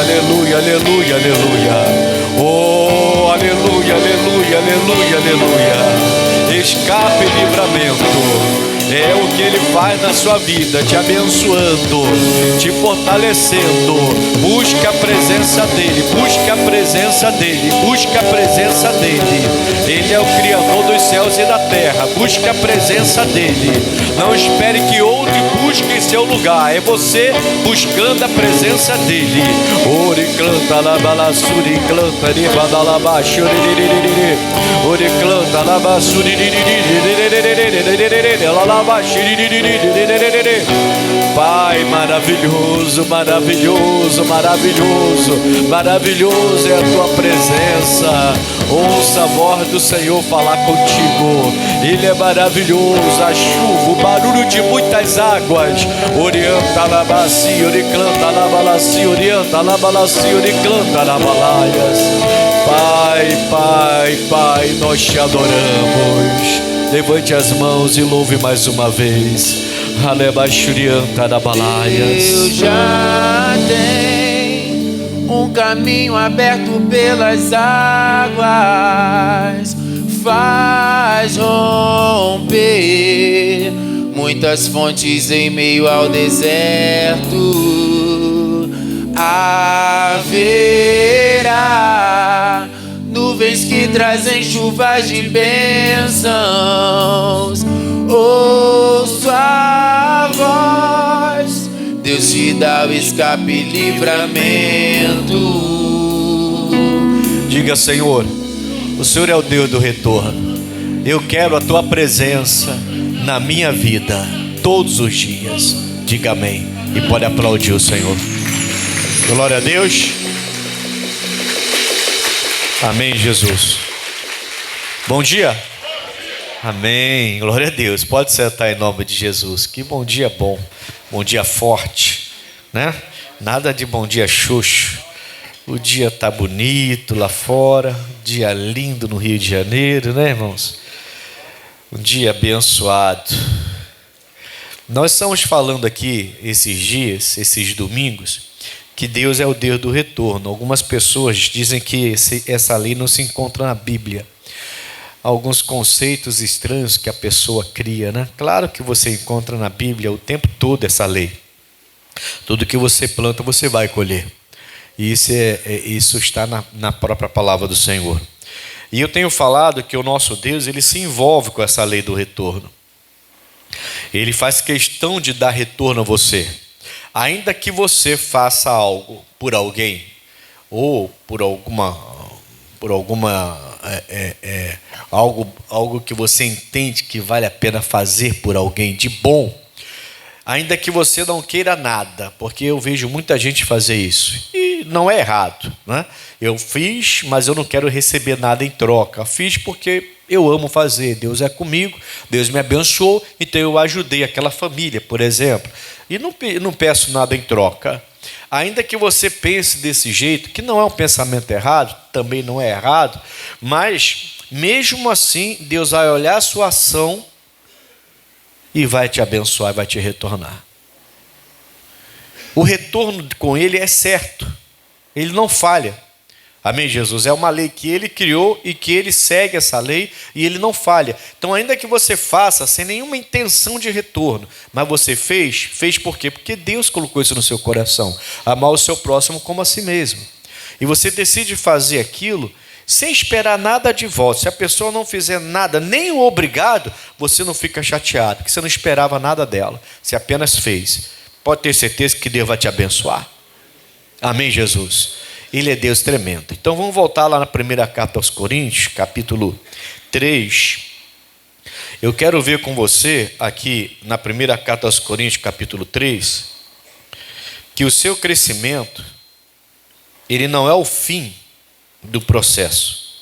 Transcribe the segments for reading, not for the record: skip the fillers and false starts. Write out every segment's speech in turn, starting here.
aleluia, aleluia, aleluia. Oh, aleluia, aleluia, aleluia, aleluia. Escape e livramento. É o que Ele faz na sua vida, te abençoando, te fortalecendo. Busca a presença dEle, busca a presença dEle, busca a presença dEle. Ele é o Criador dos céus e da terra. Busca a presença dEle. Não espere que outro busque em seu lugar. É você buscando a presença dEle. Ori canta la balassuri canta de badalabaxo. Ori canta la basuri. Pai maravilhoso, maravilhoso, maravilhoso, maravilhoso é a tua presença. Ouça a voz do Senhor falar contigo. Ele é maravilhoso. A chuva, o barulho de muitas águas. Orienta la bacia, oriclanta la balacia, orienta la balacia, oriclanta la balaias. Pai, Pai, Pai, nós te adoramos. Levante as mãos e louve mais uma vez. Alebaixurianta da balaias. Deus já tem um caminho aberto pelas águas, faz romper muitas fontes em meio ao deserto. Haverá nuvens que trazem chuvas de bênçãos. Ouço a voz, Deus te dá o escape e livramento. Diga: Senhor, o Senhor é o Deus do retorno. Eu quero a tua presença na minha vida todos os dias. Diga amém e pode aplaudir o Senhor. Glória a Deus. Amém, Jesus. Bom dia. Amém, glória a Deus. Pode sentar em nome de Jesus. Que bom dia bom, bom dia forte, né? Nada de bom dia xoxo. O dia tá bonito lá fora, dia lindo no Rio de Janeiro, né, irmãos? Um dia abençoado. Nós estamos falando aqui esses dias, esses domingos, que Deus é o Deus do retorno. Algumas pessoas dizem que essa lei não se encontra na Bíblia. Alguns conceitos estranhos que a pessoa cria, né? Claro que você encontra na Bíblia o tempo todo essa lei. Tudo que você planta, você vai colher. E isso está na própria palavra do Senhor. E eu tenho falado que o nosso Deus, ele se envolve com essa lei do retorno. Ele faz questão de dar retorno a você. Ainda que você faça algo por alguém, ou por algo que você entende que vale a pena fazer por alguém de bom, ainda que você não queira nada, porque eu vejo muita gente fazer isso, e não é errado, né? Eu fiz, mas eu não quero receber nada em troca. Fiz porque eu amo fazer, Deus é comigo, Deus me abençoou, então eu ajudei aquela família, por exemplo, e não peço nada em troca. Ainda que você pense desse jeito, que não é um pensamento errado, também não é errado, mas mesmo assim Deus vai olhar a sua ação e vai te abençoar, vai te retornar. O retorno com Ele é certo, Ele não falha. Amém, Jesus? É uma lei que Ele criou e que Ele segue essa lei e Ele não falha. Então, ainda que você faça sem nenhuma intenção de retorno, mas você fez por quê? Porque Deus colocou isso no seu coração. Amar o seu próximo como a si mesmo. E você decide fazer aquilo sem esperar nada de volta. Se a pessoa não fizer nada, nem o obrigado, você não fica chateado, porque você não esperava nada dela. Você apenas fez. Pode ter certeza que Deus vai te abençoar. Amém, Jesus? Ele é Deus tremendo. Então vamos voltar lá na primeira carta aos Coríntios, capítulo 3. Eu quero ver com você aqui na primeira carta aos Coríntios, capítulo 3, que o seu crescimento, ele não é o fim do processo.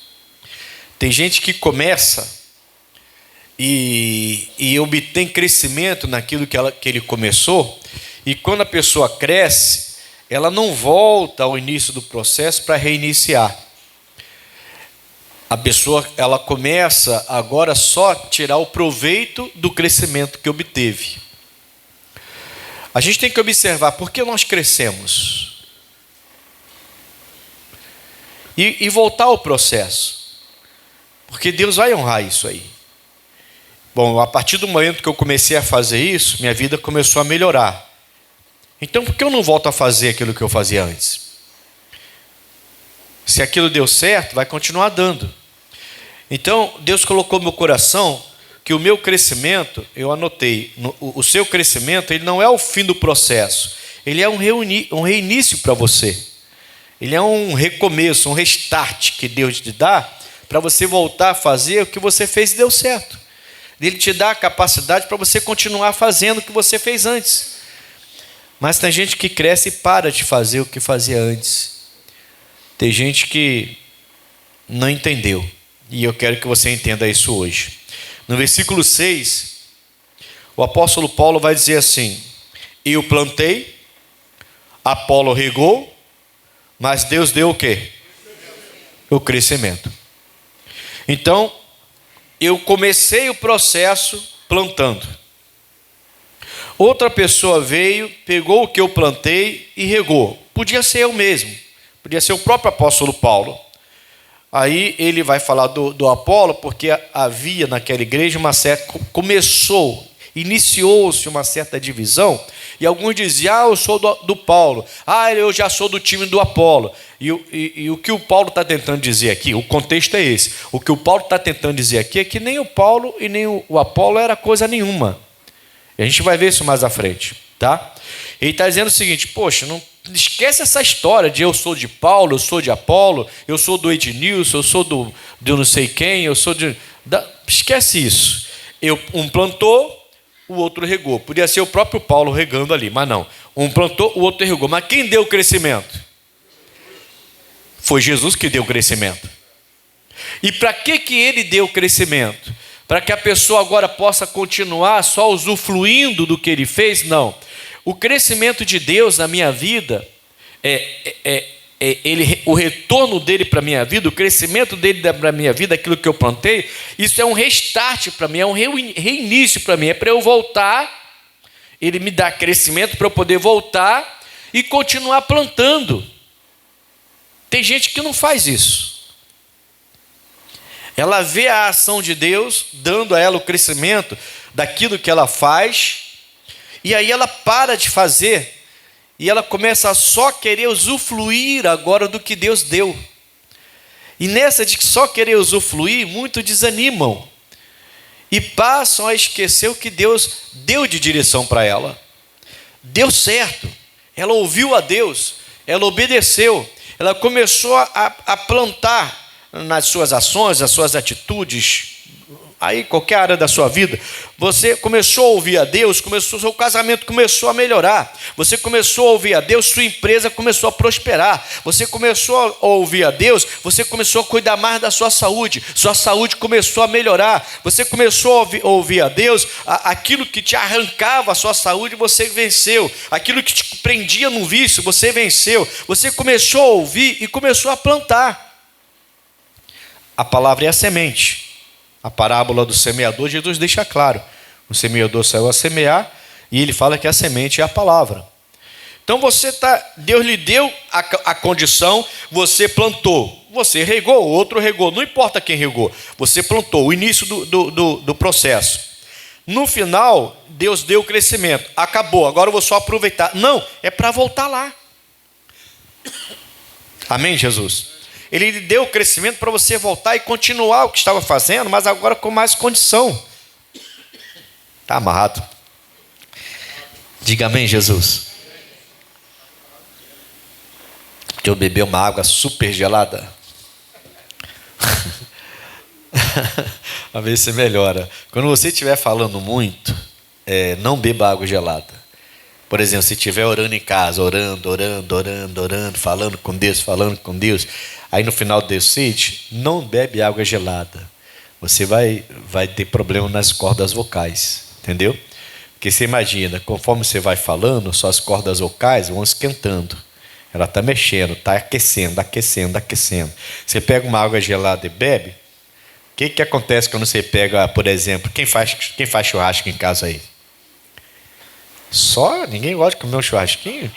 Tem gente que começa e obtém crescimento naquilo que ele começou, e quando a pessoa cresce, ela não volta ao início do processo para reiniciar. A pessoa, ela começa agora só a tirar o proveito do crescimento que obteve. A gente tem que observar por que nós crescemos. e voltar ao processo. Porque Deus vai honrar isso aí. Bom, a partir do momento que eu comecei a fazer isso, minha vida começou a melhorar. Então, por que eu não volto a fazer aquilo que eu fazia antes? Se aquilo deu certo, vai continuar dando. Então, Deus colocou no meu coração que o meu crescimento, eu anotei, o seu crescimento, ele não é o fim do processo. Ele é um reinício para você. Ele é um recomeço, um restart que Deus te dá para você voltar a fazer o que você fez e deu certo. Ele te dá a capacidade para você continuar fazendo o que você fez antes. Mas tem gente que cresce e para de fazer o que fazia antes. Tem gente que não entendeu. E eu quero que você entenda isso hoje. No versículo 6, o apóstolo Paulo vai dizer assim: eu plantei, Apolo regou, mas Deus deu o quê? O crescimento. Então, eu comecei o processo plantando. Outra pessoa veio, pegou o que eu plantei e regou. Podia ser eu mesmo, podia ser o próprio apóstolo Paulo. Aí ele vai falar do Apolo, porque havia naquela igreja uma certa... Iniciou-se uma certa divisão, e alguns diziam: eu sou do Paulo, eu já sou do time do Apolo. E o que o Paulo está tentando dizer aqui, o contexto é esse, o que o Paulo está tentando dizer aqui é que nem o Paulo e nem o Apolo era coisa nenhuma. E a gente vai ver isso mais à frente, tá? Ele está dizendo o seguinte: poxa, não esquece essa história de eu sou de Paulo, eu sou de Apolo, eu sou do Ednilson, eu sou do não sei quem, eu sou de... Esquece isso. Um plantou, o outro regou. Podia ser o próprio Paulo regando ali, mas não. Um plantou, o outro regou. Mas quem deu o crescimento? Foi Jesus que deu o crescimento. E para que ele deu o crescimento? Para que a pessoa agora possa continuar só usufruindo do que ele fez? Não. O crescimento de Deus na minha vida, o retorno dele para a minha vida, o crescimento dele para a minha vida, aquilo que eu plantei, isso é um restart para mim, é um reinício para mim, é para eu voltar, ele me dá crescimento para eu poder voltar e continuar plantando. Tem gente que não faz isso. Ela vê a ação de Deus, dando a ela o crescimento daquilo que ela faz, e aí ela para de fazer, e ela começa a só querer usufruir agora do que Deus deu. E nessa de só querer usufruir, muitos desanimam, e passam a esquecer o que Deus deu de direção para ela. Deu certo, ela ouviu a Deus, ela obedeceu, ela começou a plantar nas suas ações, nas suas atitudes, aí qualquer área da sua vida, você começou a ouvir a Deus, seu casamento começou a melhorar, você começou a ouvir a Deus, sua empresa começou a prosperar, você começou a ouvir a Deus, você começou a cuidar mais da sua saúde começou a melhorar, você começou a ouvir a Deus, aquilo que te arrancava a sua saúde, você venceu, aquilo que te prendia no vício, você venceu, você começou a ouvir e começou a plantar. A palavra é a semente. A parábola do semeador, Jesus deixa claro. O semeador saiu a semear e ele fala que a semente é a palavra. Então Deus lhe deu a condição, você plantou, você regou, o outro regou, não importa quem regou, você plantou, o início do processo. No final, Deus deu o crescimento, acabou, agora eu vou só aproveitar. Não, é para voltar lá. Amém, Jesus? Ele lhe deu o crescimento para você voltar e continuar o que estava fazendo, mas agora com mais condição. Está amarrado. Diga amém, Jesus. Deixa eu beber uma água super gelada. A ver se melhora. Quando você estiver falando muito, não beba água gelada. Por exemplo, se estiver orando em casa, orando, falando com Deus, aí no final do sede, não bebe água gelada. Você vai ter problema nas cordas vocais, entendeu? Porque você imagina, conforme você vai falando, suas cordas vocais vão esquentando. Ela está mexendo, está aquecendo. Você pega uma água gelada e bebe, o que acontece quando você pega, por exemplo, quem faz churrasco em casa aí? Só? Ninguém gosta de comer um churrasquinho?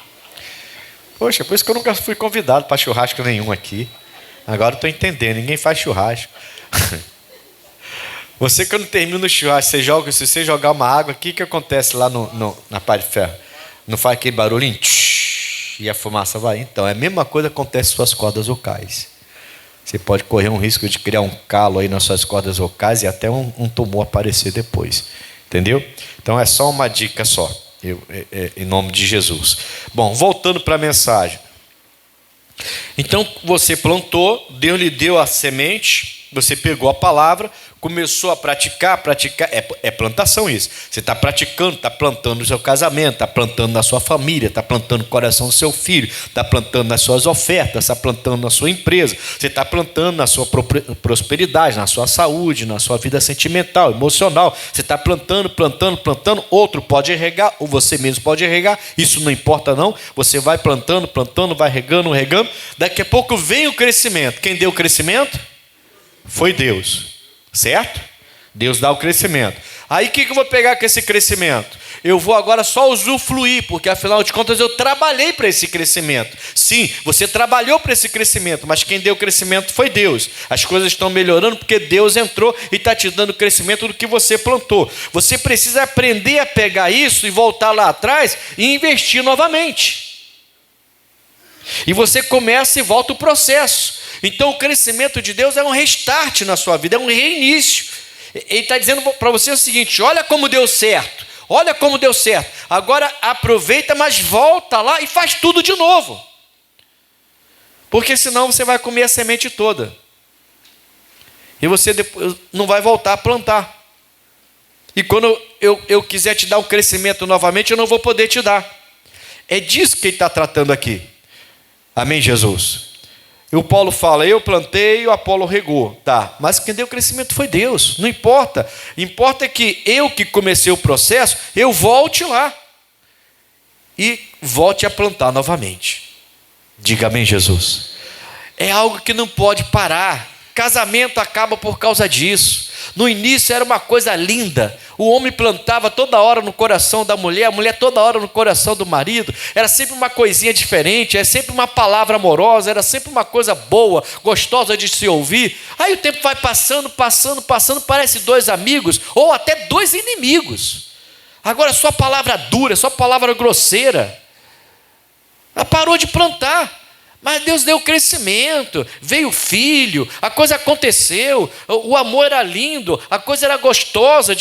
Poxa, por isso que eu nunca fui convidado para churrasco nenhum aqui. Agora eu estou entendendo, ninguém faz churrasco. Você, quando termina o churrasco, se você jogar uma água, o que acontece lá na pá de ferro? Não faz aquele barulhinho? E a fumaça vai? Então, é a mesma coisa que acontece com suas cordas vocais. Você pode correr um risco de criar um calo aí nas suas cordas vocais e até um tumor aparecer depois. Entendeu? Então, é só uma dica só, em nome de Jesus. Bom, voltando para a mensagem. Então, você plantou, Deus lhe deu a semente, você pegou a palavra, começou a praticar, é plantação isso. Você está praticando, está plantando no seu casamento, está plantando na sua família, está plantando no coração do seu filho, está plantando nas suas ofertas, está plantando na sua empresa, você está plantando na sua prosperidade, na sua saúde, na sua vida sentimental, emocional. Você está plantando, outro pode regar, ou você mesmo pode regar, isso não importa não. Você vai plantando, vai regando. Daqui a pouco vem o crescimento. Quem deu o crescimento? Foi Deus. Certo? Deus dá o crescimento. Aí o que eu vou pegar com esse crescimento? Eu vou agora só usufruir, porque afinal de contas eu trabalhei para esse crescimento. Sim, você trabalhou para esse crescimento, mas quem deu o crescimento foi Deus. As coisas estão melhorando porque Deus entrou e está te dando o crescimento do que você plantou. Você precisa aprender a pegar isso e voltar lá atrás e investir novamente. E você começa e volta o processo. Então o crescimento de Deus é um restart na sua vida, é um reinício. Ele está dizendo para você o seguinte: olha como deu certo, agora aproveita, mas volta lá e faz tudo de novo. Porque senão você vai comer a semente toda. E você depois não vai voltar a plantar. E quando eu quiser te dar um crescimento novamente, eu não vou poder te dar. É disso que ele está tratando aqui. Amém, Jesus? E o Paulo fala: eu plantei e o Apolo regou. Tá, mas quem deu o crescimento foi Deus. Não importa. Importa que eu que comecei o processo, eu volte lá. E volte a plantar novamente. Diga amém, Jesus. É algo que não pode parar. Casamento acaba por causa disso. No início era uma coisa linda. O homem plantava toda hora no coração da mulher, a mulher toda hora no coração do marido. Era sempre uma coisinha diferente, era sempre uma palavra amorosa, era sempre uma coisa boa, gostosa de se ouvir. Aí o tempo vai passando, parece dois amigos ou até dois inimigos. Agora só palavra dura, só palavra grosseira. Ela parou de plantar. Mas Deus deu crescimento, veio o filho, a coisa aconteceu, o amor era lindo, a coisa era gostosa,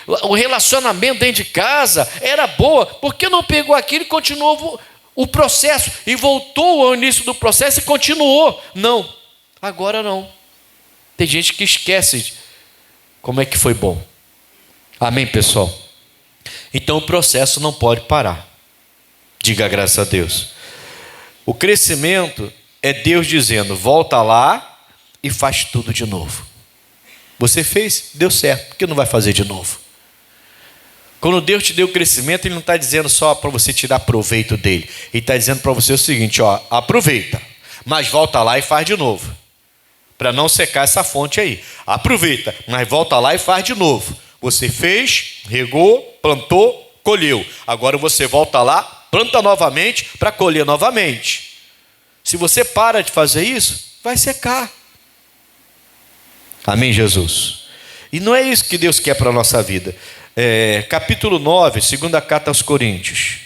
o relacionamento dentro de casa era boa. Por que não pegou aquilo e continuou o processo? E voltou ao início do processo e continuou? Não, agora não. Tem gente que esquece como é que foi bom. Amém, pessoal? Então o processo não pode parar. Diga graças a Deus. O crescimento é Deus dizendo: volta lá e faz tudo de novo. Você fez, deu certo, por que não vai fazer de novo? Quando Deus te deu o crescimento, Ele não está dizendo só para você tirar proveito dele. Ele está dizendo para você o seguinte: ó, aproveita, mas volta lá e faz de novo. Para não secar essa fonte aí. Aproveita, mas volta lá e faz de novo. Você fez, regou, plantou, colheu. Agora você volta lá, planta novamente para colher novamente. Se você para de fazer isso, vai secar. Amém, Jesus? E não é isso que Deus quer para a nossa vida. Capítulo 9, segunda carta aos Coríntios.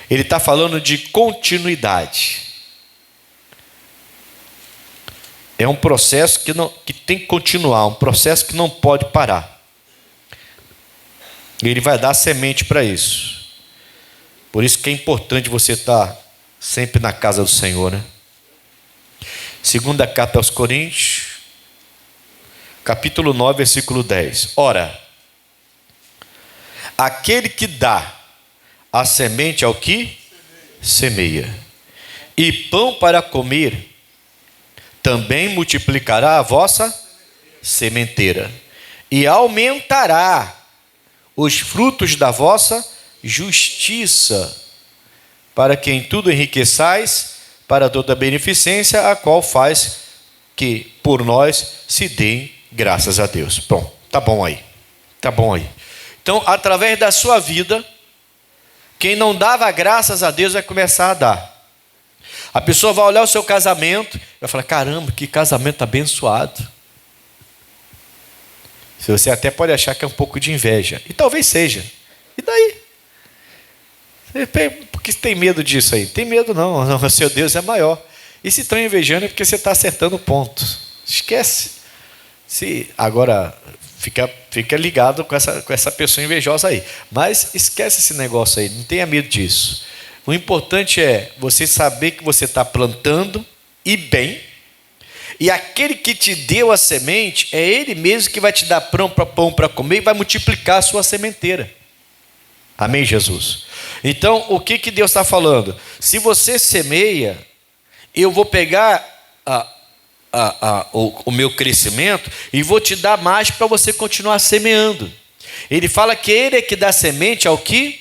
Ele está falando de continuidade. É um processo que tem que continuar, um processo que não pode parar. E Ele vai dar semente para isso. Por isso que é importante você estar sempre na casa do Senhor, né? Segunda carta aos Coríntios, capítulo 9, versículo 10. Ora, aquele que dá a semente ao que semeia, e pão para comer, também multiplicará a vossa sementeira, e aumentará os frutos da vossa justiça, para que em tudo enriqueçais para toda beneficência, a qual faz que por nós se deem graças a Deus. Bom, tá bom aí. Então, através da sua vida, quem não dava graças a Deus vai começar a dar. A pessoa vai olhar o seu casamento e vai falar: caramba, que casamento abençoado. Você até pode achar que é um pouco de inveja. E talvez seja. E daí? Por que você tem medo disso aí? Tem medo não, o seu Deus é maior. E se estão invejando é porque você está acertando o ponto. Esquece. Agora, fica ligado com essa pessoa invejosa aí. Mas esquece esse negócio aí, não tenha medo disso. O importante é você saber que você está plantando e bem. E aquele que te deu a semente, é Ele mesmo que vai te dar pão para comer e vai multiplicar a sua sementeira. Amém, Jesus? Então, o que Deus está falando? Se você semeia, eu vou pegar o meu crescimento e vou te dar mais para você continuar semeando. Ele fala que Ele é que dá semente ao que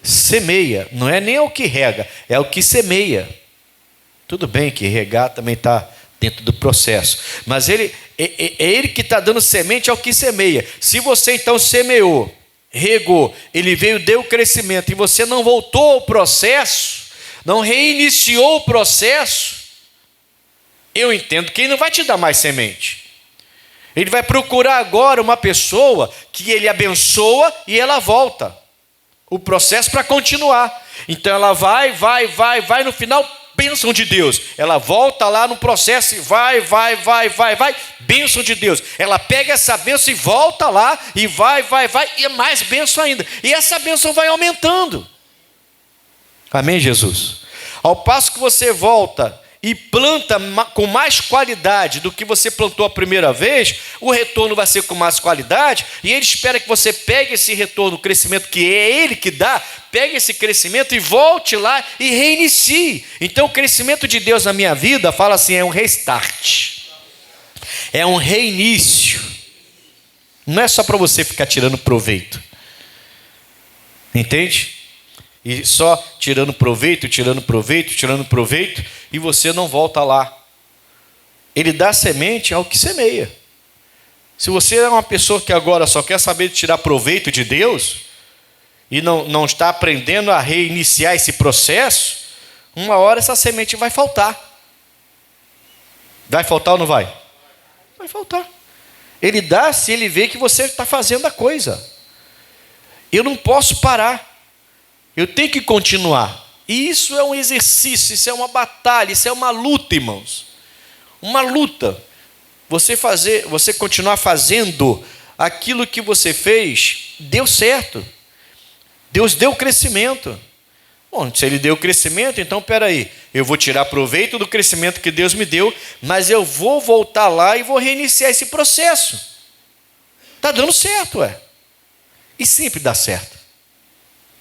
semeia. Não é nem ao que rega, é ao que semeia. Tudo bem que regar também está dentro do processo, mas é Ele que está dando semente ao que semeia. Se você então semeou, regou, Ele veio, deu crescimento, e você não voltou ao processo, não reiniciou o processo, eu entendo que Ele não vai te dar mais semente. Ele vai procurar agora uma pessoa que Ele abençoa e ela volta o processo para continuar. Então ela vai, no final, bênção de Deus. Ela volta lá no processo e vai, bênção de Deus. Ela pega essa bênção e volta lá e vai, e é mais bênção ainda. E essa bênção vai aumentando. Amém, Jesus? Ao passo que você volta e planta com mais qualidade do que você plantou a primeira vez, o retorno vai ser com mais qualidade, e Ele espera que você pegue esse retorno, o crescimento que é Ele que dá, pegue esse crescimento e volte lá e reinicie. Então o crescimento de Deus na minha vida, fala assim, é um restart, é um reinício. Não é só para você ficar tirando proveito, entende? E só tirando proveito, e você não volta lá. Ele dá semente ao que semeia. Se você é uma pessoa que agora só quer saber de tirar proveito de Deus, e não está aprendendo a reiniciar esse processo, uma hora essa semente vai faltar. Vai faltar ou não vai? Vai faltar. Ele dá se Ele vê que você está fazendo a coisa. Eu não posso parar. Eu tenho que continuar. E isso é um exercício, isso é uma batalha, isso é uma luta, irmãos. Uma luta. Você continuar fazendo aquilo que você fez, deu certo. Deus deu crescimento. Bom, se Ele deu crescimento, então peraí, eu vou tirar proveito do crescimento que Deus me deu, mas eu vou voltar lá e vou reiniciar esse processo. Está dando certo, e sempre dá certo.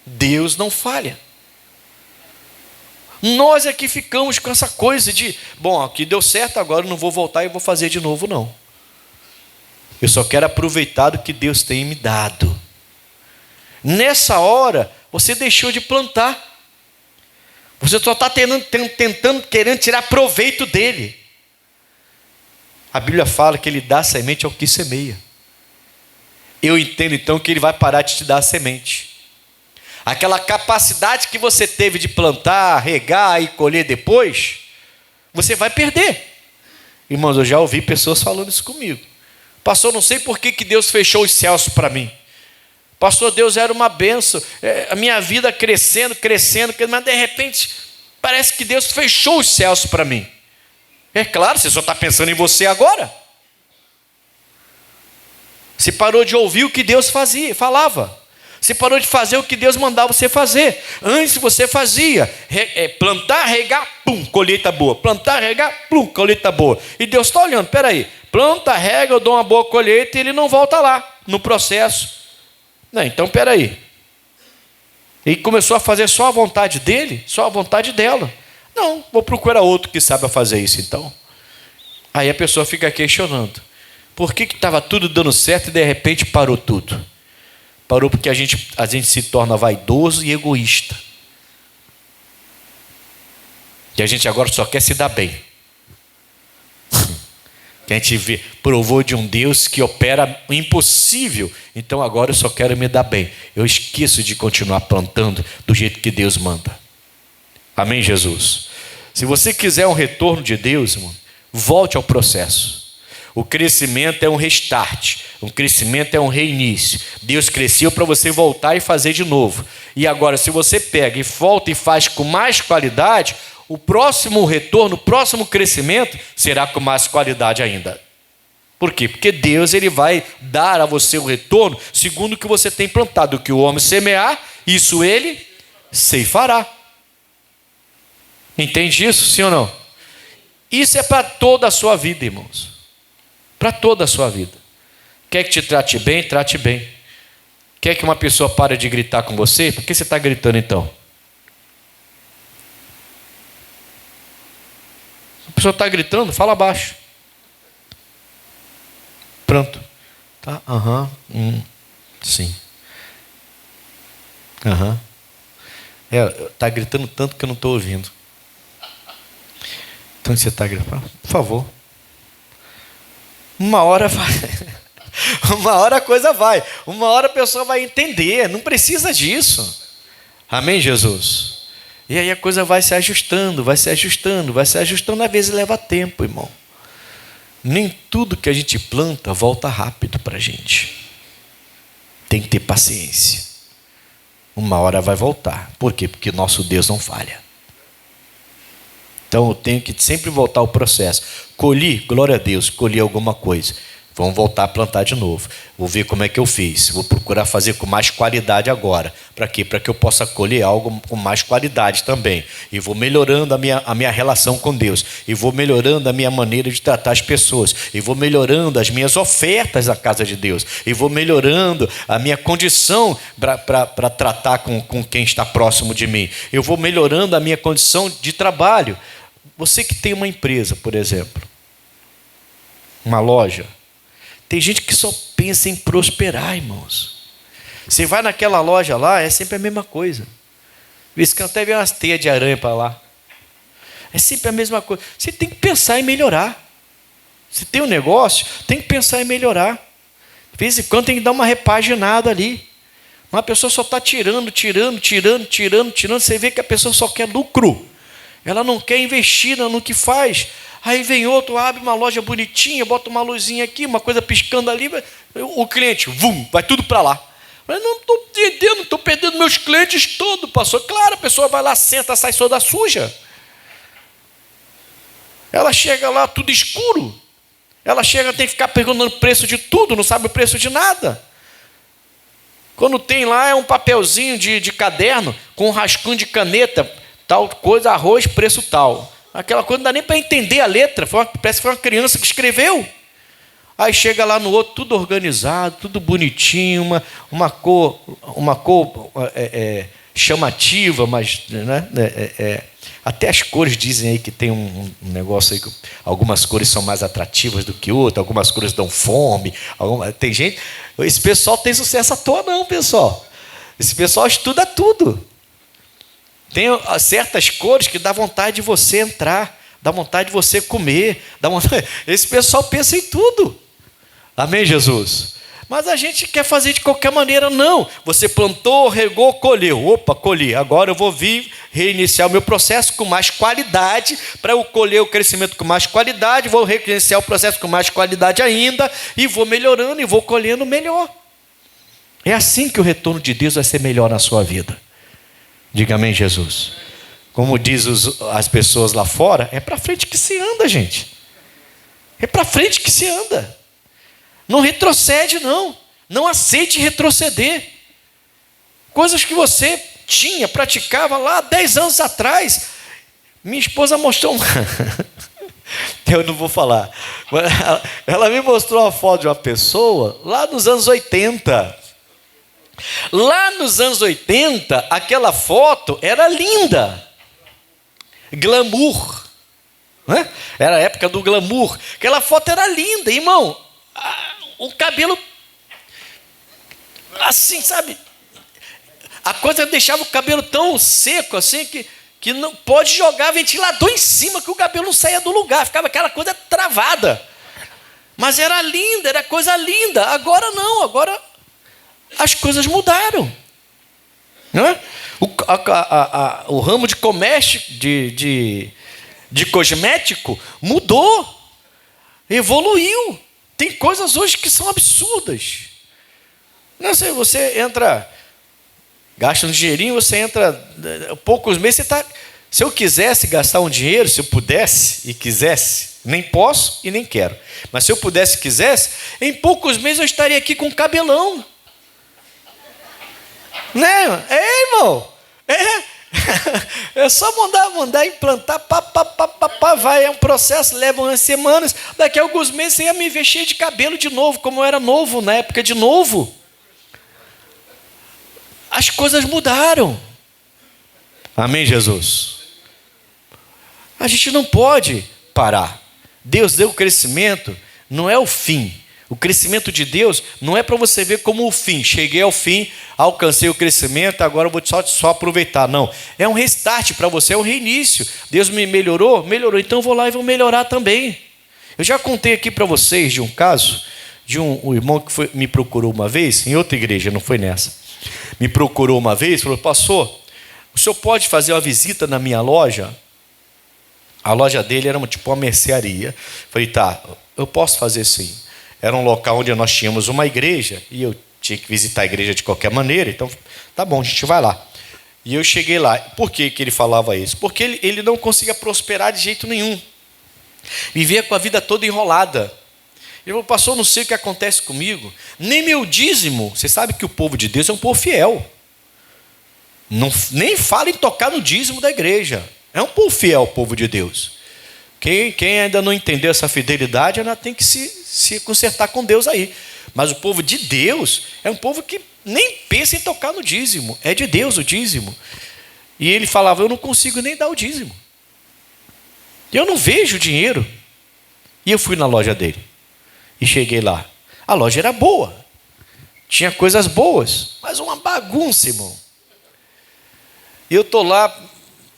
Deus não falha. Nós é que ficamos com essa coisa de, bom, aqui deu certo, agora eu não vou voltar e vou fazer de novo, não. Eu só quero aproveitar do que Deus tem me dado. Nessa hora, você deixou de plantar. Você só está querendo tirar proveito dele. A Bíblia fala que Ele dá semente ao que semeia. Eu entendo então que Ele vai parar de te dar a semente. Aquela capacidade que você teve de plantar, regar e colher depois, você vai perder. Irmãos, eu já ouvi pessoas falando isso comigo. Pastor, não sei por que Deus fechou os céus para mim. Pastor, Deus era uma bênção, a minha vida crescendo, mas de repente parece que Deus fechou os céus para mim. É claro, você só está pensando em você agora. Você parou de ouvir o que Deus falava. Você parou de fazer o que Deus mandava você fazer. Antes você fazia plantar, regar, pum, colheita boa. Plantar, regar, pum, colheita boa. E Deus está olhando, peraí, planta, rega, eu dou uma boa colheita e Ele não volta lá no processo. Não, então peraí. E começou a fazer só a vontade dele, só a vontade dela. Não, vou procurar outro que saiba fazer isso então. Aí a pessoa fica questionando. Por que estava tudo dando certo e de repente parou tudo? Parou porque a gente se torna vaidoso e egoísta. E a gente agora só quer se dar bem. Que a gente provou de um Deus que opera o impossível. Então agora eu só quero me dar bem. Eu esqueço de continuar plantando do jeito que Deus manda. Amém, Jesus? Se você quiser um retorno de Deus, irmão, volte ao processo. O crescimento é um restart, o crescimento é um reinício. Deus cresceu para você voltar e fazer de novo. E agora, se você pega e volta e faz com mais qualidade, o próximo retorno, o próximo crescimento será com mais qualidade ainda. Por quê? Porque Deus ele vai dar a você o retorno segundo o que você tem plantado. O que o homem semear, isso ele ceifará. Entende isso, sim ou não? Isso é para toda a sua vida, irmãos. Para toda a sua vida. Quer que te trate bem? Trate bem. Quer que uma pessoa pare de gritar com você? Por que você está gritando então? A pessoa está gritando, fala baixo. Pronto. Tá? Sim. Está gritando tanto que eu não estou ouvindo. Então você está gritando. Por favor. Uma hora vai. Uma hora a coisa vai. Uma hora a pessoa vai entender. Não precisa disso. Amém, Jesus? E aí a coisa vai se ajustando, vai se ajustando, vai se ajustando. Às vezes leva tempo, irmão. Nem tudo que a gente planta volta rápido para a gente. Tem que ter paciência. Uma hora vai voltar. Por quê? Porque nosso Deus não falha. Então eu tenho que sempre voltar ao processo. Colhi, glória a Deus, colhi alguma coisa. Vamos voltar a plantar de novo. Vou ver como é que eu fiz. Vou procurar fazer com mais qualidade agora. Para quê? Para que eu possa colher algo com mais qualidade também. E vou melhorando a minha relação com Deus. E vou melhorando a minha maneira de tratar as pessoas. E vou melhorando as minhas ofertas à casa de Deus. E vou melhorando a minha condição para tratar com quem está próximo de mim. Eu vou melhorando a minha condição de trabalho. Você que tem uma empresa, por exemplo. Uma loja. Tem gente que só pensa em prosperar, irmãos. Você vai naquela loja lá, é sempre a mesma coisa. Vê que até vem umas teias de aranha para lá. É sempre a mesma coisa. Você tem que pensar em melhorar. Se tem um negócio, tem que pensar em melhorar. De vez em quando tem que dar uma repaginada ali. Uma pessoa só está tirando. Você vê que a pessoa só quer lucro. Ela não quer investir no que faz. Aí vem outro, abre uma loja bonitinha, bota uma luzinha aqui, uma coisa piscando ali, o cliente, vai tudo para lá. Mas não estou entendendo, estou perdendo meus clientes todos, pastor. Claro, a pessoa vai lá, senta, sai toda suja. Ela chega lá, tudo escuro. Ela chega, tem que ficar perguntando o preço de tudo, não sabe o preço de nada. Quando tem lá, é um papelzinho de caderno, com um rascunho de caneta, tal coisa, arroz, preço tal. Aquela coisa não dá nem para entender a letra. Parece que foi uma criança que escreveu. Aí chega lá no outro, tudo organizado, tudo bonitinho, uma cor chamativa, mas né, até as cores dizem aí que tem um negócio aí que algumas cores são mais atrativas do que outras, algumas cores dão fome. Tem gente. Esse pessoal tem sucesso à toa, não, pessoal. Esse pessoal estuda tudo. Tem certas cores que dá vontade de você entrar, dá vontade de você comer. Esse pessoal pensa em tudo. Amém, Jesus? Mas a gente quer fazer de qualquer maneira, não. Você plantou, regou, colheu. Opa, colhi. Agora eu vou vir reiniciar o meu processo com mais qualidade, para eu colher o crescimento com mais qualidade, vou reiniciar o processo com mais qualidade ainda, e vou melhorando e vou colhendo melhor. É assim que o retorno de Deus vai ser melhor na sua vida. Diga amém, Jesus. Como diz as pessoas lá fora, é para frente que se anda, gente. É para frente que se anda. Não retrocede, não. Não aceite retroceder. Coisas que você praticava lá 10 anos atrás. Minha esposa mostrou eu não vou falar. Ela me mostrou uma foto de uma pessoa lá nos anos 80. Lá nos anos 80, aquela foto era linda. Glamour. Né? Era a época do glamour. Aquela foto era linda, irmão. O cabelo assim, sabe? A coisa deixava o cabelo tão seco assim que não pode jogar ventilador em cima, que o cabelo não saía do lugar. Ficava aquela coisa travada. Mas era linda, era coisa linda. Agora não, agora as coisas mudaram. Não é? O ramo de comércio, de de cosmético mudou, evoluiu. Tem coisas hoje que são absurdas. Não sei, você entra, gasta um dinheirinho, você entra, poucos meses, você está... Se eu quisesse gastar um dinheiro, se eu pudesse e quisesse, nem posso e nem quero, mas se eu pudesse e quisesse, em poucos meses eu estaria aqui com cabelão. Né? Irmão? É só mandar implantar, vai, é um processo, leva umas semanas, daqui a alguns meses você ia me ver cheio de cabelo de novo, como eu era novo na época de novo. As coisas mudaram. Amém, Jesus? A gente não pode parar. Deus deu o crescimento, não é o fim. O crescimento de Deus não é para você ver como o fim. Cheguei ao fim, alcancei o crescimento, agora eu vou só aproveitar. Não, é um restart para você, é um reinício. Deus me melhorou, então eu vou lá e vou melhorar também. Eu já contei aqui para vocês de um caso, de um irmão que me procurou uma vez, em outra igreja, não foi nessa. Me procurou uma vez, falou: pastor, o senhor pode fazer uma visita na minha loja? A loja dele era tipo uma mercearia. Falei: tá, eu posso fazer sim. Era um local onde nós tínhamos uma igreja e eu tinha que visitar a igreja de qualquer maneira, então tá bom, a gente vai lá. E eu cheguei lá. Por que ele falava isso? Porque ele não conseguia prosperar de jeito nenhum. Vivia com a vida toda enrolada. Ele falou: pastor, não sei o que acontece comigo, nem meu dízimo. Você sabe que o povo de Deus é um povo fiel. Não, nem fala em tocar no dízimo da igreja. É um povo fiel, o povo de Deus. Quem ainda não entendeu essa fidelidade, ainda tem que se consertar com Deus aí. Mas o povo de Deus é um povo que nem pensa em tocar no dízimo. É de Deus o dízimo. E ele falava: eu não consigo nem dar o dízimo. Eu não vejo dinheiro. E eu fui na loja dele. E cheguei lá. A loja era boa. Tinha coisas boas. Mas uma bagunça, irmão. E eu estou lá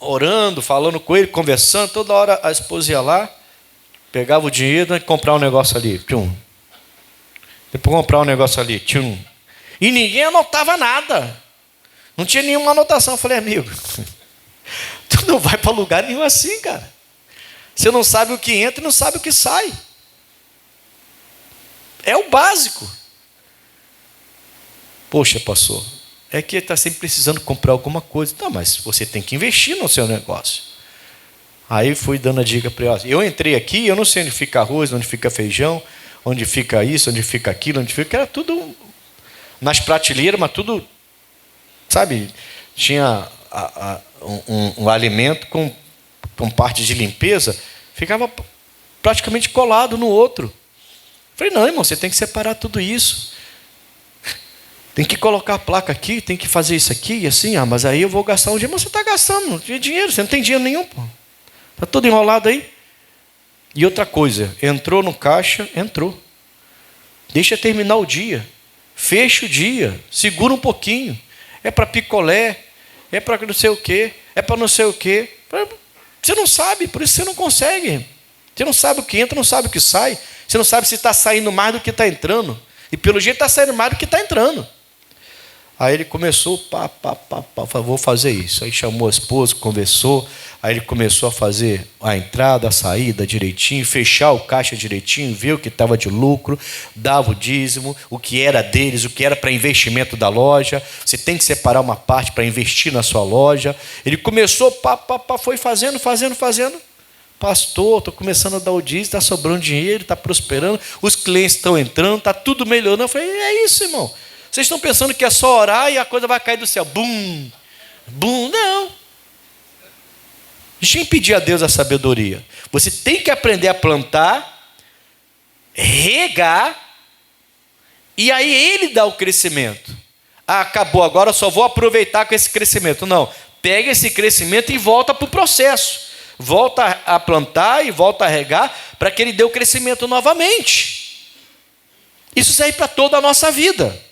orando, falando com ele, conversando. Toda hora a esposa ia lá, pegava o dinheiro e comprar um negócio ali. Tchum. Depois comprar um negócio ali. Tchum. E ninguém anotava nada. Não tinha nenhuma anotação. Eu falei: amigo, tu não vai para lugar nenhum assim, cara. Você não sabe o que entra e não sabe o que sai. É o básico. Poxa, pastor, é que ele está sempre precisando comprar alguma coisa. Tá, mas você tem que investir no seu negócio. Aí fui dando a dica para ele. Eu entrei aqui, eu não sei onde fica arroz, onde fica feijão, onde fica isso, onde fica aquilo, onde fica... Era tudo nas prateleiras, mas tudo, sabe? Tinha um alimento com parte de limpeza, ficava praticamente colado no outro. Falei: não, irmão, você tem que separar tudo isso. Tem que colocar a placa aqui, tem que fazer isso aqui e assim. Ah, mas aí eu vou gastar um dinheiro. Mas você está gastando, não tem dinheiro, você não tem dinheiro nenhum, pô. Está tudo enrolado aí. E outra coisa, entrou no caixa, entrou. Deixa terminar o dia. Fecha o dia, segura um pouquinho. É para picolé, é para não sei o quê, é para não sei o quê. Você não sabe, por isso você não consegue. Você não sabe o que entra, não sabe o que sai. Você não sabe se está saindo mais do que está entrando. E pelo jeito está saindo mais do que está entrando. Aí ele começou, vou fazer isso. Aí chamou a esposa, conversou. Aí ele começou a fazer a entrada, a saída direitinho, fechar o caixa direitinho, ver o que estava de lucro, dava o dízimo, o que era deles, o que era para investimento da loja. Você tem que separar uma parte para investir na sua loja. Ele começou, foi fazendo. Pastor, estou começando a dar o dízimo, está sobrando dinheiro, está prosperando, os clientes estão entrando, está tudo melhorando. Eu falei: é isso, irmão. Vocês estão pensando que é só orar e a coisa vai cair do céu. Bum, bum, não. Deixa eu pedir a Deus a sabedoria. Você tem que aprender a plantar, regar, e aí Ele dá o crescimento. Ah, acabou, agora eu só vou aproveitar com esse crescimento. Não, pega esse crescimento e volta para o processo. Volta a plantar e volta a regar para que Ele dê o crescimento novamente. Isso serve para toda a nossa vida.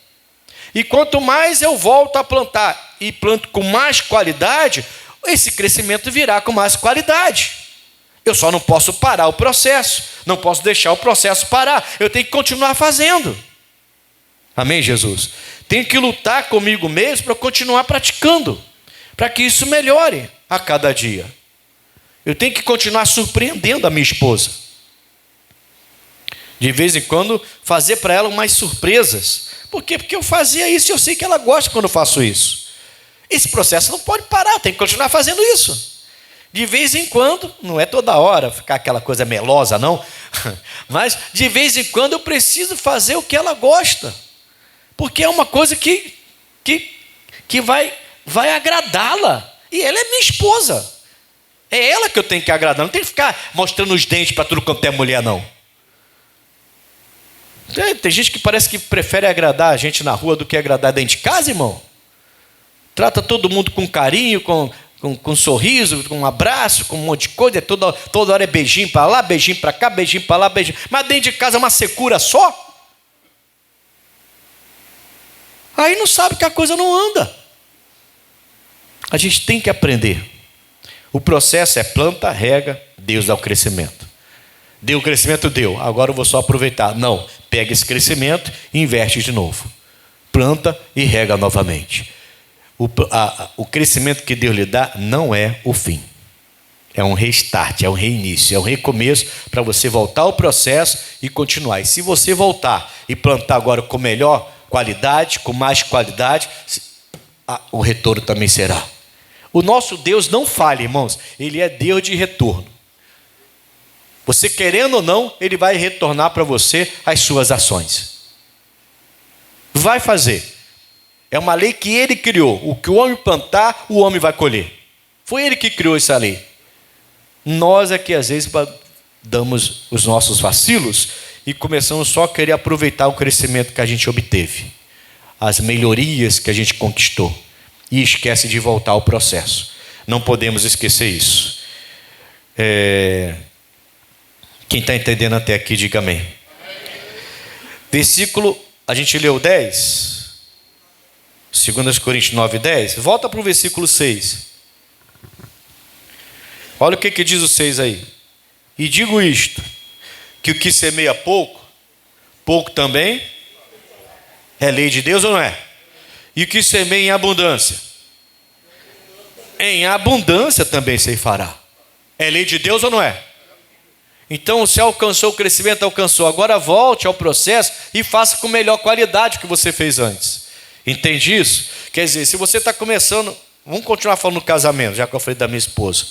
E quanto mais eu volto a plantar e planto com mais qualidade, esse crescimento virá com mais qualidade. Eu só não posso parar o processo, não posso deixar o processo parar, eu tenho que continuar fazendo. Amém, Jesus? Tenho que lutar comigo mesmo para continuar praticando, para que isso melhore a cada dia. Eu tenho que continuar surpreendendo a minha esposa. De vez em quando, fazer para ela umas surpresas. Por quê? Porque eu fazia isso e eu sei que ela gosta quando eu faço isso. Esse processo não pode parar, tem que continuar fazendo isso. De vez em quando, não é toda hora ficar aquela coisa melosa, não. Mas de vez em quando eu preciso fazer o que ela gosta. Porque é uma coisa que vai agradá-la. E ela é minha esposa. É ela que eu tenho que agradar. Não tem que ficar mostrando os dentes para tudo quanto é mulher, não. Tem gente que parece que prefere agradar a gente na rua do que agradar dentro de casa, irmão. Trata todo mundo com carinho, com sorriso, com um abraço, com um monte de coisa. Toda hora é beijinho para lá, beijinho para cá, beijinho para lá, beijinho. Mas dentro de casa é uma secura só. Aí não sabe que a coisa não anda. A gente tem que aprender. O processo é planta, rega, Deus dá o crescimento. Deu o crescimento, deu. Agora eu vou só aproveitar. Não, pega esse crescimento e investe de novo. Planta e rega novamente. O crescimento que Deus lhe dá não é o fim. É um restart, é um reinício, é um recomeço para você voltar ao processo e continuar. E se você voltar e plantar agora com melhor qualidade, com mais qualidade, o retorno também será. O nosso Deus não falha, irmãos. Ele é Deus de retorno. Você querendo ou não, Ele vai retornar para você as suas ações. Vai fazer. É uma lei que Ele criou. O que o homem plantar, o homem vai colher. Foi Ele que criou essa lei. Nós é que às vezes damos os nossos vacilos e começamos só a querer aproveitar o crescimento que a gente obteve, as melhorias que a gente conquistou, e esquece de voltar ao processo. Não podemos esquecer isso. Quem está entendendo até aqui, diga amém. Versículo, a gente leu 10, 2 Coríntios 9, 10. Volta para o versículo 6. Olha o que diz o 6 aí. E digo isto, que o que semeia pouco, pouco também é lei de Deus ou não é? E o que semeia em abundância também ceifará. É lei de Deus ou não é? Então, se alcançou o crescimento, alcançou. Agora volte ao processo e faça com melhor qualidade que você fez antes. Entende isso? Quer dizer, se você está começando... Vamos continuar falando no casamento, já que eu falei da minha esposa.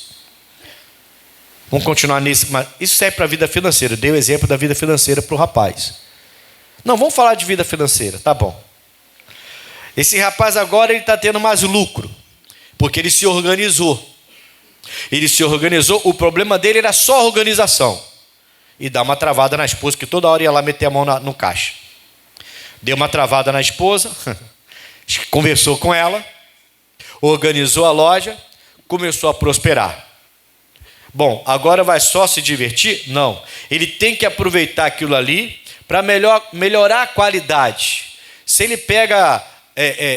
Vamos continuar nisso. Mas isso serve para a vida financeira. Dei o exemplo da vida financeira para o rapaz. Não, vamos falar de vida financeira. Tá bom. Esse rapaz agora ele está tendo mais lucro. Porque ele se organizou. Ele se organizou, o problema dele era só a organização. E dá uma travada na esposa, que toda hora ia lá meter a mão no caixa. Deu uma travada na esposa, conversou com ela, organizou a loja, começou a prosperar. Bom, agora vai só se divertir? Não. Ele tem que aproveitar aquilo ali para melhorar a qualidade. Se ele pega...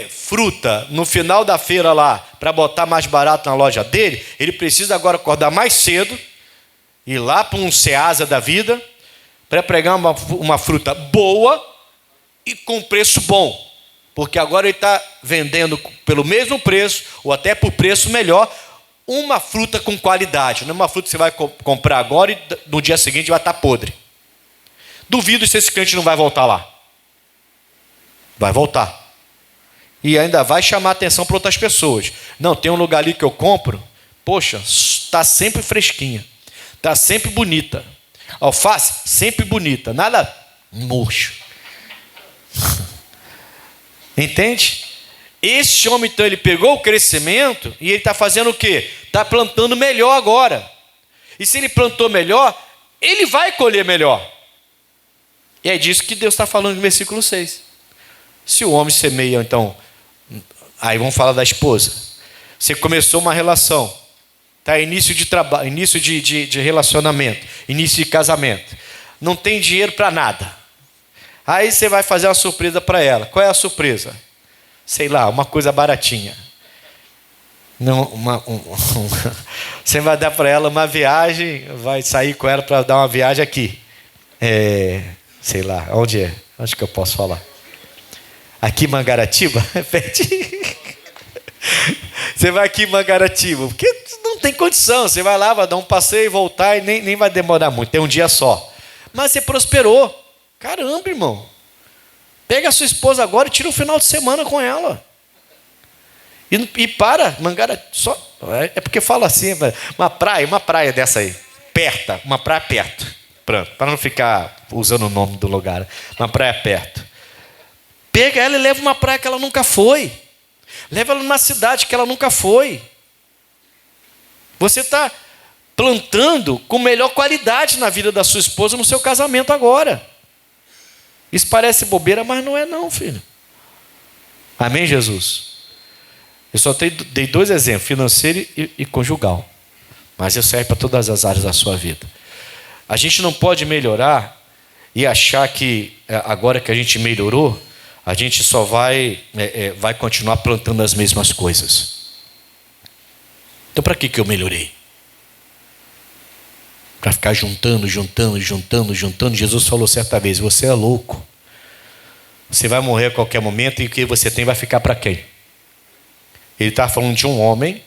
fruta no final da feira lá para botar mais barato na loja dele, ele precisa agora acordar mais cedo, ir lá para um Ceasa da vida para pegar uma fruta boa e com preço bom, porque agora ele está vendendo pelo mesmo preço ou até por preço melhor uma fruta com qualidade. Não é uma fruta que você vai comprar agora e no dia seguinte vai estar podre. Duvido se esse cliente não vai voltar lá. Vai voltar. E ainda vai chamar atenção para outras pessoas. Não, tem um lugar ali que eu compro. Poxa, está sempre fresquinha. Está sempre bonita. Alface, sempre bonita. Nada murcho. Entende? Esse homem, então, ele pegou o crescimento e ele está fazendo o quê? Está plantando melhor agora. E se ele plantou melhor, ele vai colher melhor. E é disso que Deus está falando no versículo 6. Se o homem semeia, então... Aí vamos falar da esposa. Você começou uma relação, tá? Início de trabalho, início de relacionamento, início de casamento. Não tem dinheiro para nada. Aí você vai fazer uma surpresa para ela. Qual é a surpresa? Sei lá, uma coisa baratinha. Não, você vai dar para ela uma viagem, vai sair com ela para dar uma viagem aqui. Sei lá, onde é? Acho que eu posso falar. Aqui em Mangaratiba? Repete. Você vai aqui em Mangaratiba. Porque não tem condição, você vai lá, vai dar um passeio e voltar e nem vai demorar muito, tem um dia só. Mas você prosperou. Caramba, irmão. Pega a sua esposa agora e tira um final de semana com ela. E para, Mangara, só. É porque fala assim, uma praia dessa aí, perto, uma praia perto. Pronto, para não ficar usando o nome do lugar. Uma praia perto. Pega ela e leva uma praia que ela nunca foi. Leva ela numa cidade que ela nunca foi. Você está plantando com melhor qualidade na vida da sua esposa no seu casamento agora. Isso parece bobeira, mas não é não, filho. Amém, Jesus? Eu só dei 2 exemplos, financeiro e conjugal. Mas isso serve para todas as áreas da sua vida. A gente não pode melhorar e achar que agora que a gente melhorou, a gente só vai continuar plantando as mesmas coisas. Então para que eu melhorei? Para ficar juntando. Jesus falou certa vez, você é louco. Você vai morrer a qualquer momento e o que você tem vai ficar para quem? Ele está falando de um homem,